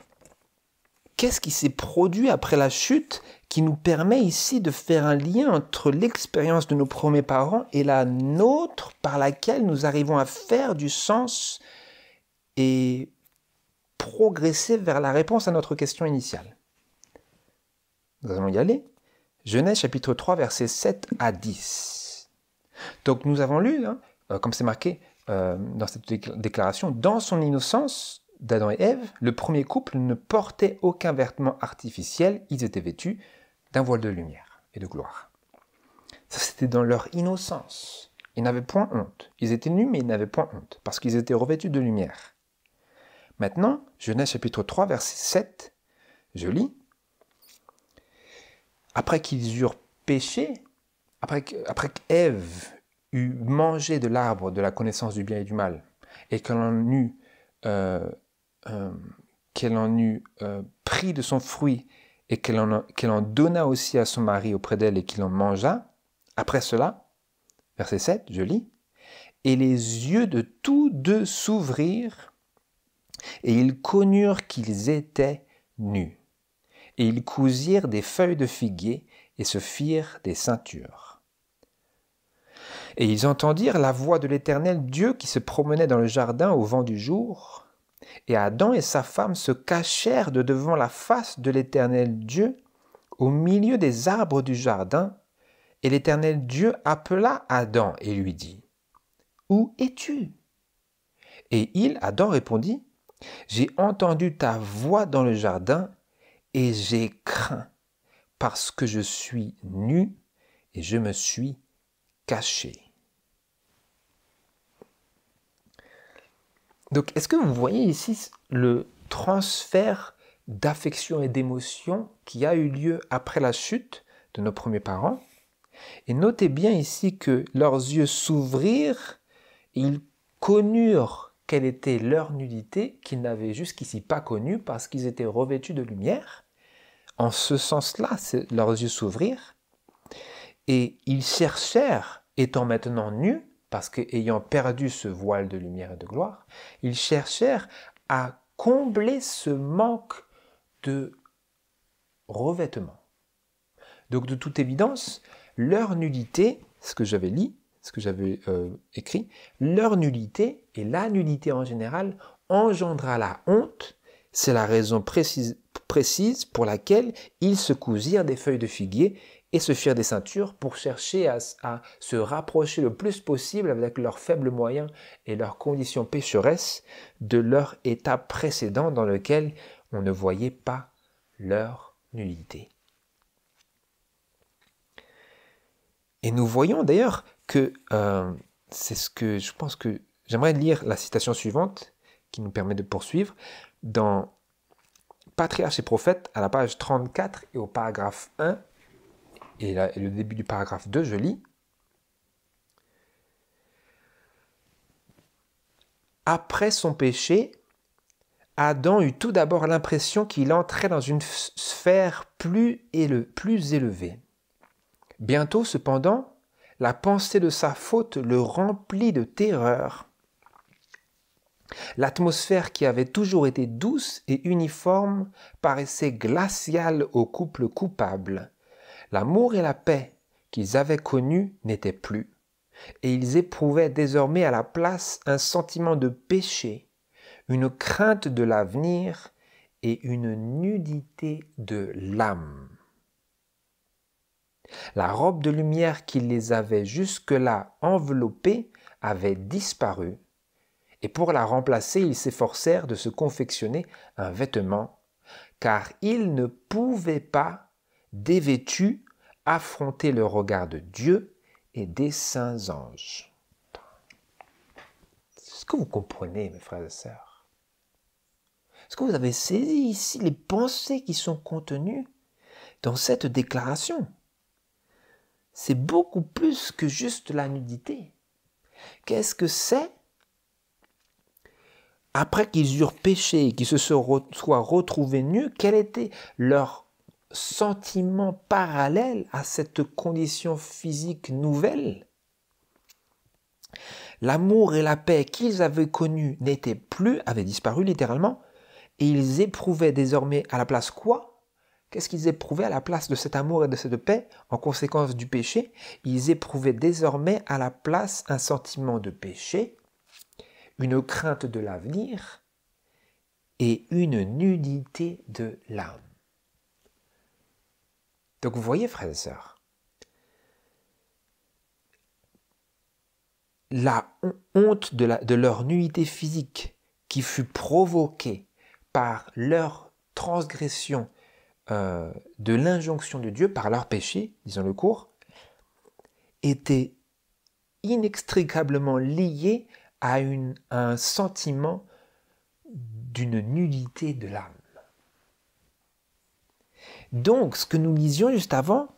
S1: qu'est-ce qui s'est produit après la chute qui nous permet ici de faire un lien entre l'expérience de nos premiers parents et la nôtre par laquelle nous arrivons à faire du sens et progresser vers la réponse à notre question initiale? Nous allons y aller. Genèse chapitre 3, versets 7 à 10. Donc nous avons lu, comme c'est marqué dans cette déclaration, dans son innocence, d'Adam et Ève, le premier couple ne portait aucun vêtement artificiel, ils étaient vêtus d'un voile de lumière et de gloire. Ça, c'était dans leur innocence. Ils n'avaient point honte. Ils étaient nus, mais ils n'avaient point honte, parce qu'ils étaient revêtus de lumière. Maintenant, Genèse chapitre 3, verset 7, je lis. Après qu'ils eurent péché, après qu'Ève eut mangé de l'arbre de la connaissance du bien et du mal, et qu'elle en eut pris de son fruit et qu'elle en donna aussi à son mari auprès d'elle et qu'il en mangea, après cela, verset 7, je lis, « Et les yeux de tous deux s'ouvrirent, et ils connurent qu'ils étaient nus. Et ils cousirent des feuilles de figuier et se firent des ceintures. Et ils entendirent la voix de l'Éternel Dieu qui se promenait dans le jardin au vent du jour. Et Adam et sa femme se cachèrent de devant la face de l'Éternel Dieu au milieu des arbres du jardin. Et l'Éternel Dieu appela Adam et lui dit, « Où es-tu » Et Adam répondit, « J'ai entendu ta voix dans le jardin et j'ai craint parce que je suis nu et je me suis caché. » Donc, est-ce que vous voyez ici le transfert d'affection et d'émotion qui a eu lieu après la chute de nos premiers parents? Et notez bien ici que leurs yeux s'ouvrirent et ils connurent quelle était leur nudité qu'ils n'avaient jusqu'ici pas connue parce qu'ils étaient revêtus de lumière. En ce sens-là, leurs yeux s'ouvrirent et ils cherchèrent, étant maintenant nus, parce qu'ayant perdu ce voile de lumière et de gloire, ils cherchèrent à combler ce manque de revêtement. Donc de toute évidence, leur nudité, ce que j'avais écrit, leur nudité et la nudité en général engendra la honte. C'est la raison précise pour laquelle ils se cousirent des feuilles de figuier et se firent des ceintures pour chercher à se rapprocher le plus possible avec leurs faibles moyens et leurs conditions pécheresses de leur état précédent dans lequel on ne voyait pas leur nudité. Et nous voyons d'ailleurs que, c'est ce que je pense que j'aimerais lire la citation suivante qui nous permet de poursuivre dans Patriarches et prophètes à la page 34 et au paragraphe 1 et le début du paragraphe 2, je lis. Après son péché, Adam eut tout d'abord l'impression qu'il entrait dans une sphère plus élevée. Bientôt, cependant, la pensée de sa faute le remplit de terreur. L'atmosphère qui avait toujours été douce et uniforme paraissait glaciale au couple coupable. L'amour et la paix qu'ils avaient connus n'étaient plus, et ils éprouvaient désormais à la place un sentiment de péché, une crainte de l'avenir et une nudité de l'âme. La robe de lumière qui les avait jusque-là enveloppés avait disparu, et pour la remplacer, ils s'efforcèrent de se confectionner un vêtement, car ils ne pouvaient pas, dévêtus, affronter le regard de Dieu et des saints anges. Est-ce que vous comprenez, mes frères et sœurs? Est-ce que vous avez saisi ici les pensées qui sont contenues dans cette déclaration? C'est beaucoup plus que juste la nudité. Qu'est-ce que c'est? Après qu'ils eurent péché et qu'ils se soient retrouvés nus, quel était leur sentiment parallèle à cette condition physique nouvelle? L'amour et la paix qu'ils avaient connus n'étaient plus, avaient disparu littéralement, et ils éprouvaient désormais à la place quoi? Qu'est-ce qu'ils éprouvaient à la place de cet amour et de cette paix en conséquence du péché? Ils éprouvaient désormais à la place un sentiment de péché, une crainte de l'avenir et une nudité de l'âme. Donc vous voyez, frères et sœurs, la honte de leur nudité physique qui fut provoquée par leur transgression de l'injonction de Dieu, par leur péché, disons-le court, était inextricablement liée à un sentiment d'une nudité de l'âme. Donc, ce que nous lisions juste avant,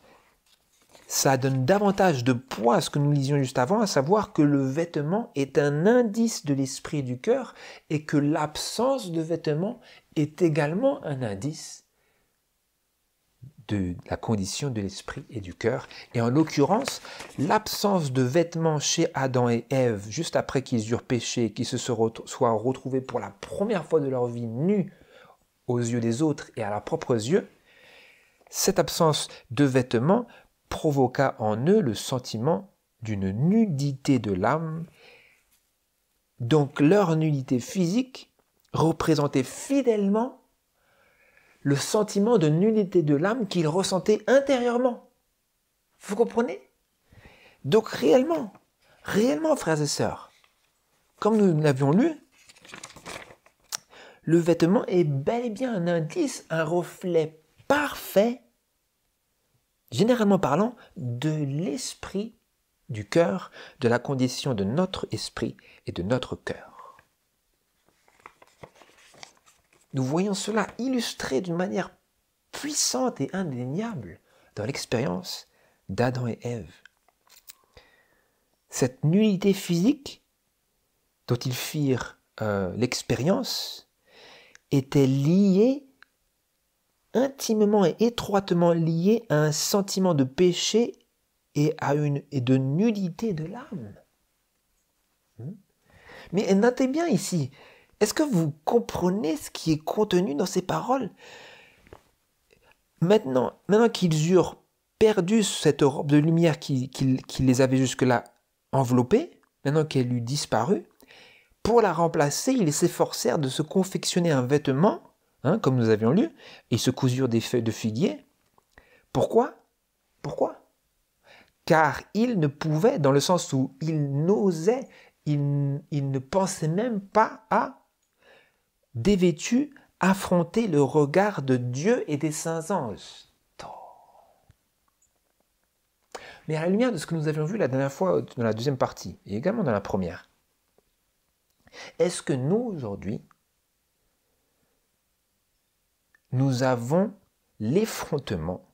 S1: ça donne davantage de poids à ce que nous lisions juste avant, à savoir que le vêtement est un indice de l'esprit et du cœur, et que l'absence de vêtement est également un indice de la condition de l'esprit et du cœur. Et en l'occurrence, l'absence de vêtements chez Adam et Ève, juste après qu'ils eurent péché, qu'ils se soient retrouvés pour la première fois de leur vie nus aux yeux des autres et à leurs propres yeux, cette absence de vêtements provoqua en eux le sentiment d'une nudité de l'âme. Donc leur nudité physique représentait fidèlement le sentiment de nudité de l'âme qu'ils ressentaient intérieurement. Vous comprenez? Donc réellement, frères et sœurs, comme nous l'avions lu, le vêtement est bel et bien un indice, un reflet parfait, généralement parlant, de l'esprit, du cœur, de la condition de notre esprit et de notre cœur. Nous voyons cela illustré d'une manière puissante et indéniable dans l'expérience d'Adam et Ève. Cette nudité physique dont ils firent l'expérience était liée, intimement et étroitement liée à un sentiment de péché et de nudité de l'âme. Mais notez bien ici, est-ce que vous comprenez ce qui est contenu dans ces paroles? Maintenant qu'ils eurent perdu cette robe de lumière qui les avait jusque-là enveloppés, maintenant qu'elle eut disparu, pour la remplacer, ils s'efforcèrent de se confectionner un vêtement, comme nous avions lu, ils se cousurent des feuilles de figuier. Pourquoi? Car ils ne pouvaient, dans le sens où ils n'osaient, ils ne pensaient même pas à, dévêtus, affronter le regard de Dieu et des saints anges. Mais à la lumière de ce que nous avions vu la dernière fois dans la deuxième partie, et également dans la première, est-ce que nous, aujourd'hui, nous avons l'effrontement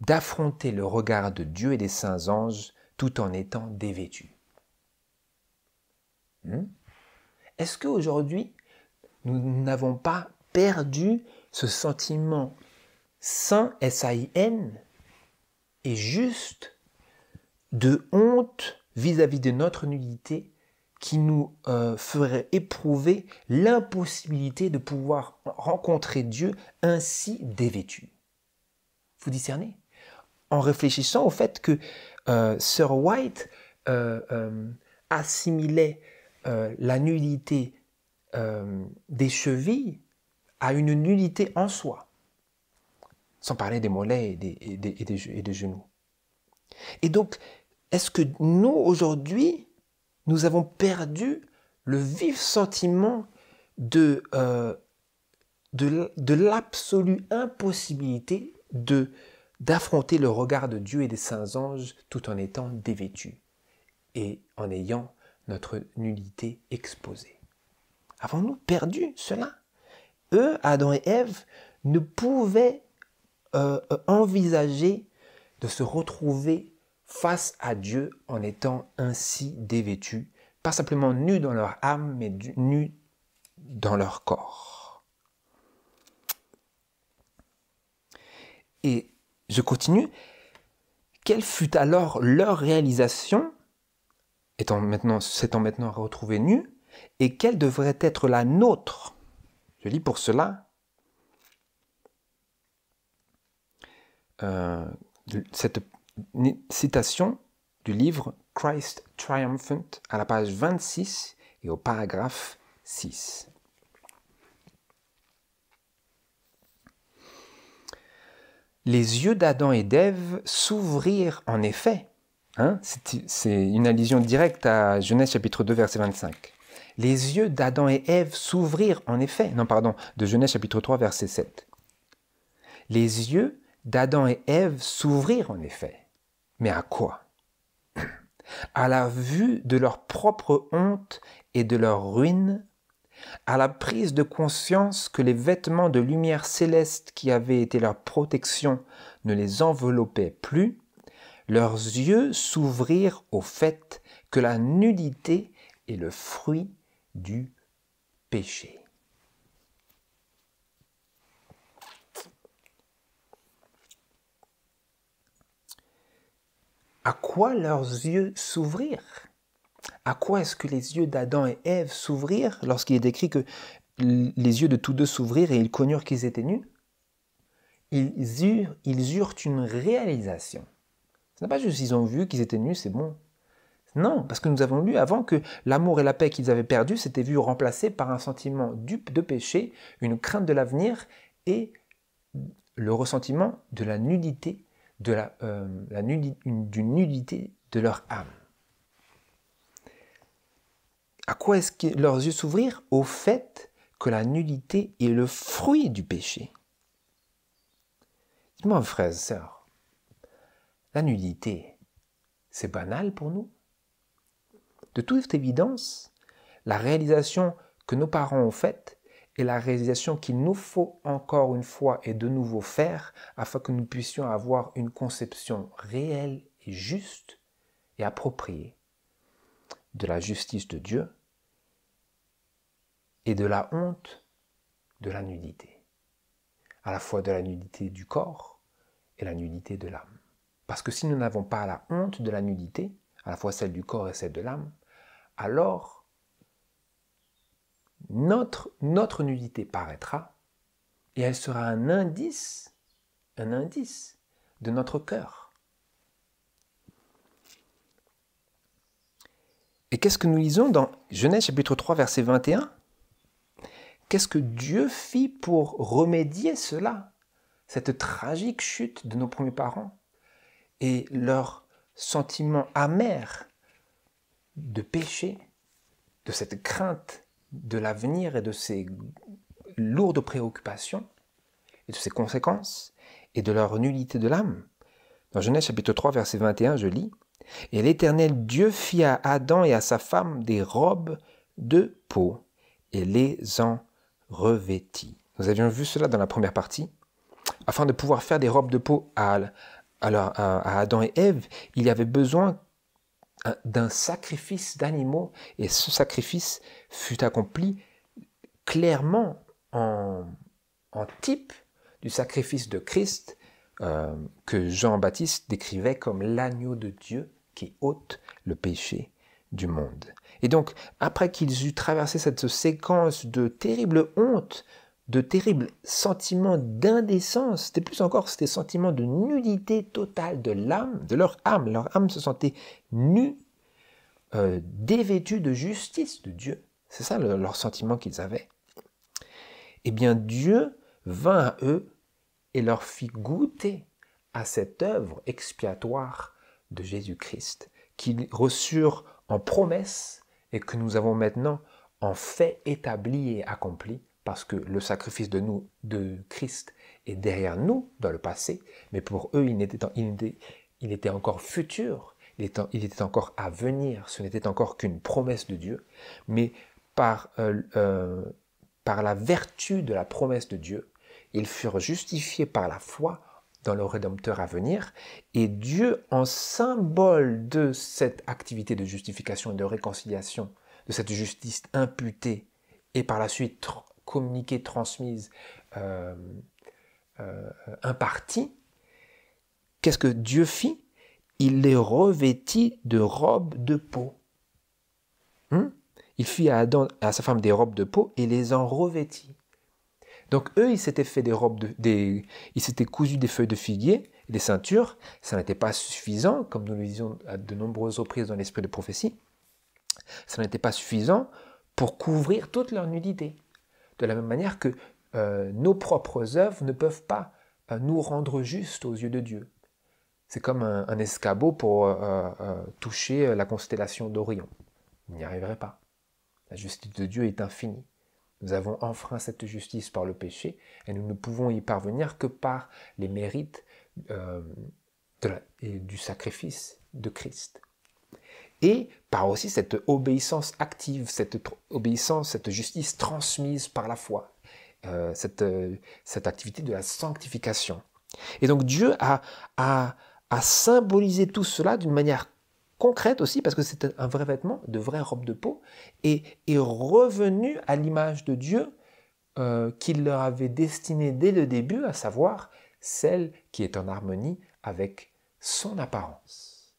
S1: d'affronter le regard de Dieu et des saints anges tout en étant dévêtus? Est-ce qu'aujourd'hui, nous n'avons pas perdu ce sentiment saint, S-A-I-N, et juste de honte vis-à-vis de notre nudité qui nous ferait éprouver l'impossibilité de pouvoir rencontrer Dieu ainsi dévêtu? Vous discernez? En réfléchissant au fait que Sir White assimilait la nudité des chevilles à une nudité en soi, sans parler des mollets et des genoux. Et donc, est-ce que nous, aujourd'hui, nous avons perdu le vif sentiment de l'absolue impossibilité d'affronter le regard de Dieu et des saints anges tout en étant dévêtus et en ayant notre nudité exposée? Avons-nous perdu cela? Eux, Adam et Ève, ne pouvaient envisager de se retrouver face à Dieu en étant ainsi dévêtus, pas simplement nus dans leur âme, mais nus dans leur corps. Et je continue. Quelle fut alors leur réalisation, s'étant maintenant retrouvés nus, et quelle devrait être la nôtre? Je lis pour cela cette citation du livre Christ Triumphant à la page 26 et au paragraphe 6. Les yeux d'Adam et d'Ève s'ouvrirent en effet. C'est une allusion directe à Genèse chapitre 2 verset 25. Les yeux d'Adam et Ève s'ouvrirent en effet. De Genèse chapitre 3 verset 7. Les yeux d'Adam et Ève s'ouvrirent en effet. Mais à quoi? À la vue de leur propre honte et de leur ruine, à la prise de conscience que les vêtements de lumière céleste qui avaient été leur protection ne les enveloppaient plus, leurs yeux s'ouvrirent au fait que la nudité est le fruit du péché. À quoi leurs yeux s'ouvrirent? À quoi est-ce que les yeux d'Adam et Ève s'ouvrirent lorsqu'il est écrit que les yeux de tous deux s'ouvrirent et ils connurent qu'ils étaient nus? Ils eurent une réalisation. Ce n'est pas juste qu'ils ont vu qu'ils étaient nus, c'est bon. Non, parce que nous avons lu avant que l'amour et la paix qu'ils avaient perdus s'étaient vus remplacés par un sentiment de péché, une crainte de l'avenir et le ressentiment de la nudité, d'une nudité de leur âme. À quoi est-ce que leurs yeux s'ouvrirent? Au fait que la nudité est le fruit du péché. Dis-moi, frères et sœurs, la nudité, c'est banal pour nous? De toute évidence, la réalisation que nos parents ont faite est la réalisation qu'il nous faut encore une fois et de nouveau faire afin que nous puissions avoir une conception réelle et juste et appropriée de la justice de Dieu et de la honte de la nudité, à la fois de la nudité du corps et la nudité de l'âme. Parce que si nous n'avons pas la honte de la nudité, à la fois celle du corps et celle de l'âme, alors notre nudité paraîtra et elle sera un indice de notre cœur. Et qu'est-ce que nous lisons dans Genèse chapitre 3 verset 21? Qu'est-ce que Dieu fit pour remédier cela, cette tragique chute de nos premiers parents et leur sentiment amer de péché, de cette crainte de l'avenir et de ces lourdes préoccupations et de ses conséquences et de leur nullité de l'âme? Dans Genèse chapitre 3 verset 21, je lis: « Et l'Éternel Dieu fit à Adam et à sa femme des robes de peau et les en revêtit. » Nous avions vu cela dans la première partie. Afin de pouvoir faire des robes de peau à Adam et Ève, il y avait besoin d'un sacrifice d'animaux, et ce sacrifice fut accompli clairement en type du sacrifice de Christ que Jean-Baptiste décrivait comme l'agneau de Dieu qui ôte le péché du monde. Et donc, après qu'ils eurent traversé cette séquence de terrible honte, de terribles sentiments d'indécence, c'était plus encore, c'était sentiments de nudité totale de l'âme, de leur âme se sentait nue, dévêtue de justice de Dieu. C'est ça leur sentiment qu'ils avaient. Eh bien, Dieu vint à eux et leur fit goûter à cette œuvre expiatoire de Jésus-Christ, qu'ils reçurent en promesse et que nous avons maintenant en fait établi et accompli, parce que le sacrifice de Christ est derrière nous dans le passé, mais pour eux, il était encore futur, il était encore à venir, ce n'était encore qu'une promesse de Dieu, mais par la vertu de la promesse de Dieu, ils furent justifiés par la foi dans le Rédempteur à venir, et Dieu, en symbole de cette activité de justification et de réconciliation, de cette justice imputée, et par la suite communiquée, transmise, impartie, qu'est-ce que Dieu fit? Il les revêtit de robes de peau. Il fit à Adam, à sa femme des robes de peau et les en revêtit. Donc eux, ils s'étaient fait ils s'étaient cousus des feuilles de figuier, des ceintures. Ça n'était pas suffisant, comme nous le disions à de nombreuses reprises dans l'esprit de prophétie. Ça n'était pas suffisant pour couvrir toute leur nudité. De la même manière que nos propres œuvres ne peuvent pas nous rendre justes aux yeux de Dieu. C'est comme un escabeau pour toucher la constellation d'Orion. Il n'y arriverait pas. La justice de Dieu est infinie. Nous avons enfreint cette justice par le péché et nous ne pouvons y parvenir que par les mérites du sacrifice de Christ. Et par aussi cette obéissance active, cette justice transmise par la foi, cette activité de la sanctification. Et donc Dieu a symbolisé tout cela d'une manière concrète aussi, parce que c'était un vrai vêtement, de vraie robe de peau, et est revenu à l'image de Dieu qu'il leur avait destinée dès le début, à savoir celle qui est en harmonie avec son apparence.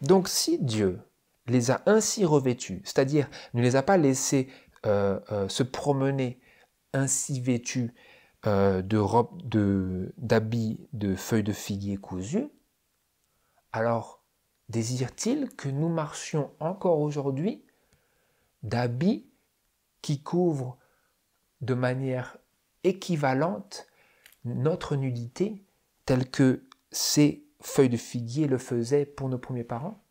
S1: Donc si Dieu les a ainsi revêtus, c'est-à-dire ne les a pas laissés se promener ainsi vêtus d'habits de feuilles de figuier cousues, alors désire-t-il que nous marchions encore aujourd'hui d'habits qui couvrent de manière équivalente notre nudité, telle que ces feuilles de figuier le faisaient pour nos premiers parents?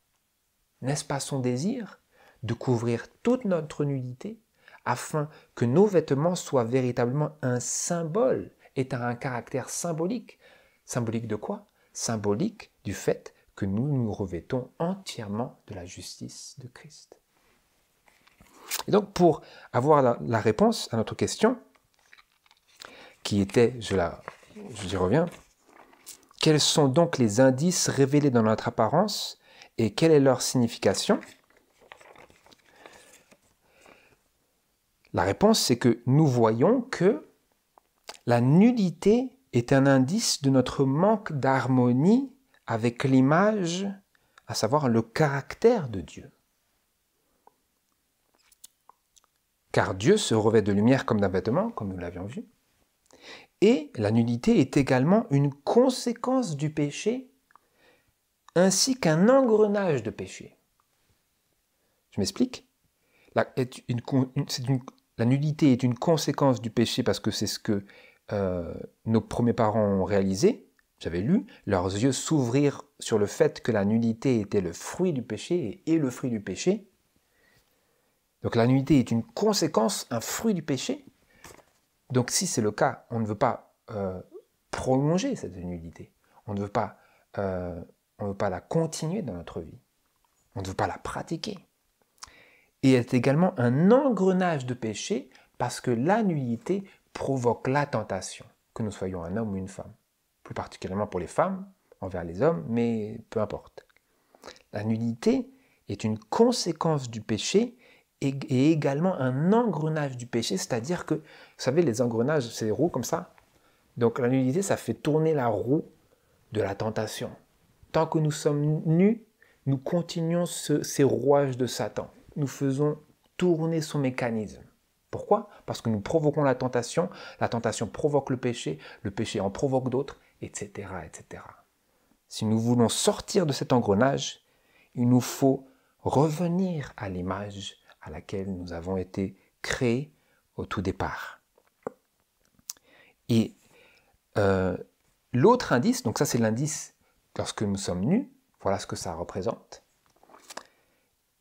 S1: N'est-ce pas son désir de couvrir toute notre nudité afin que nos vêtements soient véritablement un symbole, aient un caractère symbolique? Symbolique de quoi? Symbolique du fait que nous nous revêtons entièrement de la justice de Christ. Et donc, pour avoir la réponse à notre question, qui était, j'y reviens, quels sont donc les indices révélés dans notre apparence et quelle est leur signification? La réponse, c'est que nous voyons que la nudité est un indice de notre manque d'harmonie avec l'image, à savoir le caractère de Dieu. Car Dieu se revêt de lumière comme d'un vêtement, comme nous l'avions vu. Et la nudité est également une conséquence du péché, ainsi qu'un engrenage de péché. Je m'explique. La nudité est une conséquence du péché parce que c'est ce que nos premiers parents ont réalisé. J'avais lu, leurs yeux s'ouvrirent sur le fait que la nudité était le fruit du péché et est le fruit du péché. Donc la nudité est une conséquence, un fruit du péché. Donc si c'est le cas, on ne veut pas prolonger cette nudité. On ne veut pas la continuer dans notre vie. On ne veut pas la pratiquer. Et elle est également un engrenage de péché parce que la nudité provoque la tentation, que nous soyons un homme ou une femme. Plus particulièrement pour les femmes, envers les hommes, mais peu importe. La nudité est une conséquence du péché et également un engrenage du péché, c'est-à-dire que, vous savez, les engrenages, c'est des roues comme ça. Donc la nudité, ça fait tourner la roue de la tentation. Tant que nous sommes nus, nous continuons ces rouages de Satan. Nous faisons tourner son mécanisme. Pourquoi? Parce que nous provoquons la tentation provoque le péché en provoque d'autres, etc., etc. Si nous voulons sortir de cet engrenage, il nous faut revenir à l'image, à laquelle nous avons été créés au tout départ. Et l'autre indice, donc ça c'est l'indice lorsque nous sommes nus, voilà ce que ça représente.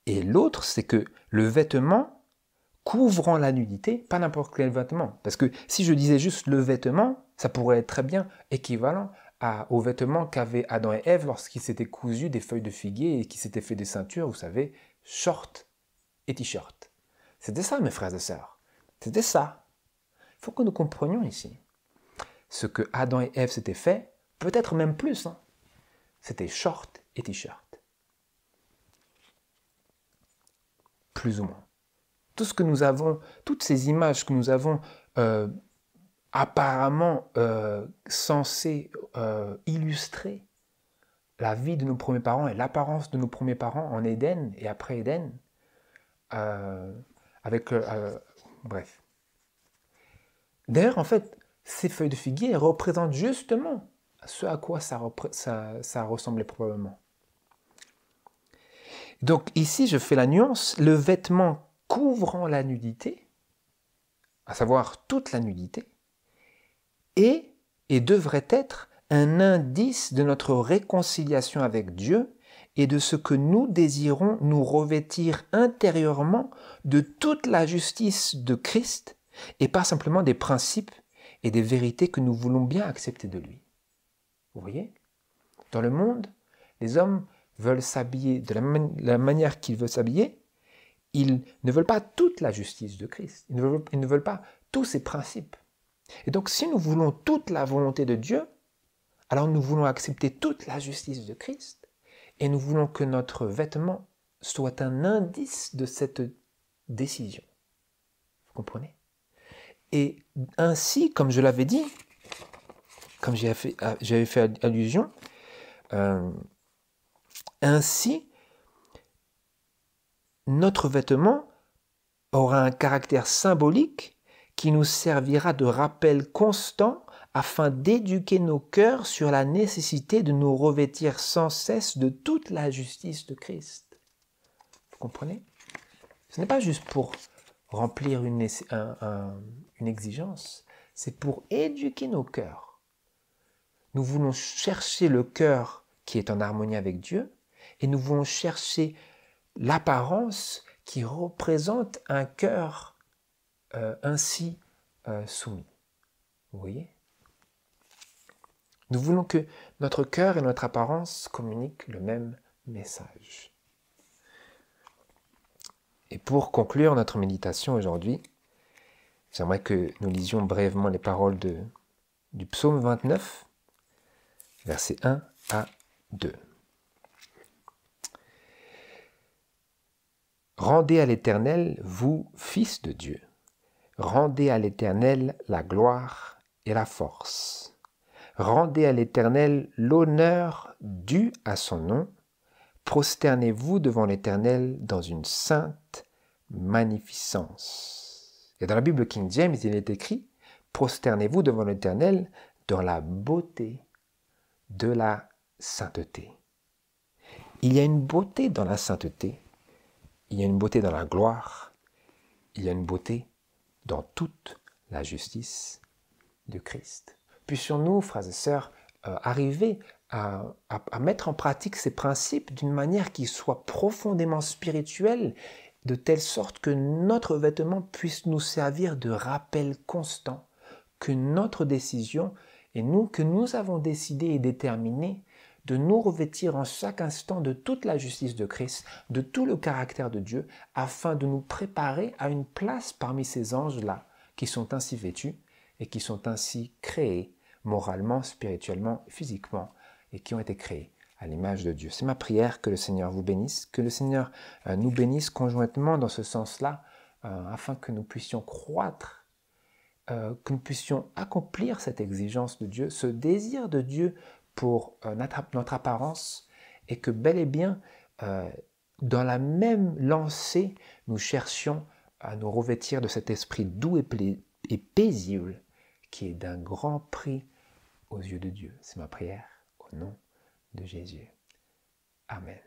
S1: Et l'autre, c'est que le vêtement couvrant la nudité, pas n'importe quel vêtement. Parce que si je disais juste le vêtement, ça pourrait être très bien équivalent aux vêtements qu'avaient Adam et Ève lorsqu'ils s'étaient cousus des feuilles de figuier et qu'ils s'étaient fait des ceintures, vous savez, short et t-shirt. C'était ça, mes frères et sœurs. C'était ça. Il faut que nous comprenions ici. Ce que Adam et Ève s'étaient fait, peut-être même plus, hein, c'était short et t-shirt. Plus ou moins. Tout ce que nous avons, toutes ces images que nous avons apparemment censées illustrer la vie de nos premiers parents et l'apparence de nos premiers parents en Éden et après Éden, bref. D'ailleurs, en fait, ces feuilles de figuier représentent justement ce à quoi ça ressemblait probablement. Donc ici, je fais la nuance, le vêtement couvrant la nudité, à savoir toute la nudité, et devrait être un indice de notre réconciliation avec Dieu et de ce que nous désirons nous revêtir intérieurement de toute la justice de Christ et pas simplement des principes et des vérités que nous voulons bien accepter de lui. Vous voyez ? Dans le monde, les hommes veulent s'habiller de la manière qu'ils veulent s'habiller. Ils ne veulent pas toute la justice de Christ. Ils ne veulent pas tous ses principes. Et donc, si nous voulons toute la volonté de Dieu, alors nous voulons accepter toute la justice de Christ et nous voulons que notre vêtement soit un indice de cette décision. Vous comprenez ? Et ainsi, comme je l'avais dit, comme j'avais fait allusion, ainsi, notre vêtement aura un caractère symbolique qui nous servira de rappel constant afin d'éduquer nos cœurs sur la nécessité de nous revêtir sans cesse de toute la justice de Christ. Vous comprenez ? Ce n'est pas juste pour remplir une exigence, c'est pour éduquer nos cœurs. Nous voulons chercher le cœur qui est en harmonie avec Dieu et nous voulons chercher l'apparence qui représente un cœur ainsi soumis. Vous voyez ? Nous voulons que notre cœur et notre apparence communiquent le même message. Et pour conclure notre méditation aujourd'hui, j'aimerais que nous lisions brièvement les paroles du psaume 29, versets 1 à 2. Rendez à l'Éternel, vous, fils de Dieu. Rendez à l'Éternel la gloire et la force. Rendez à l'Éternel l'honneur dû à son nom. Prosternez-vous devant l'Éternel dans une sainte magnificence. Et dans la Bible King James, il est écrit « Prosternez-vous devant l'Éternel dans la beauté de la sainteté ». Il y a une beauté dans la sainteté, il y a une beauté dans la gloire, il y a une beauté dans toute la justice de Christ. Puissions-nous, frères et sœurs, arriver à mettre en pratique ces principes d'une manière qui soit profondément spirituelle, de telle sorte que notre vêtement puisse nous servir de rappel constant, que notre décision, que nous avons décidé et déterminé de nous revêtir en chaque instant de toute la justice de Christ, de tout le caractère de Dieu, afin de nous préparer à une place parmi ces anges-là, qui sont ainsi vêtus et qui sont ainsi créés moralement, spirituellement, physiquement, et qui ont été créés à l'image de Dieu. C'est ma prière que le Seigneur vous bénisse, que le Seigneur nous bénisse conjointement dans ce sens-là, afin que nous puissions croître, que nous puissions accomplir cette exigence de Dieu, ce désir de Dieu pour notre apparence, et que bel et bien, dans la même lancée, nous cherchions à nous revêtir de cet esprit doux et paisible, qui est d'un grand prix aux yeux de Dieu. C'est ma prière au nom de Jésus. Amen.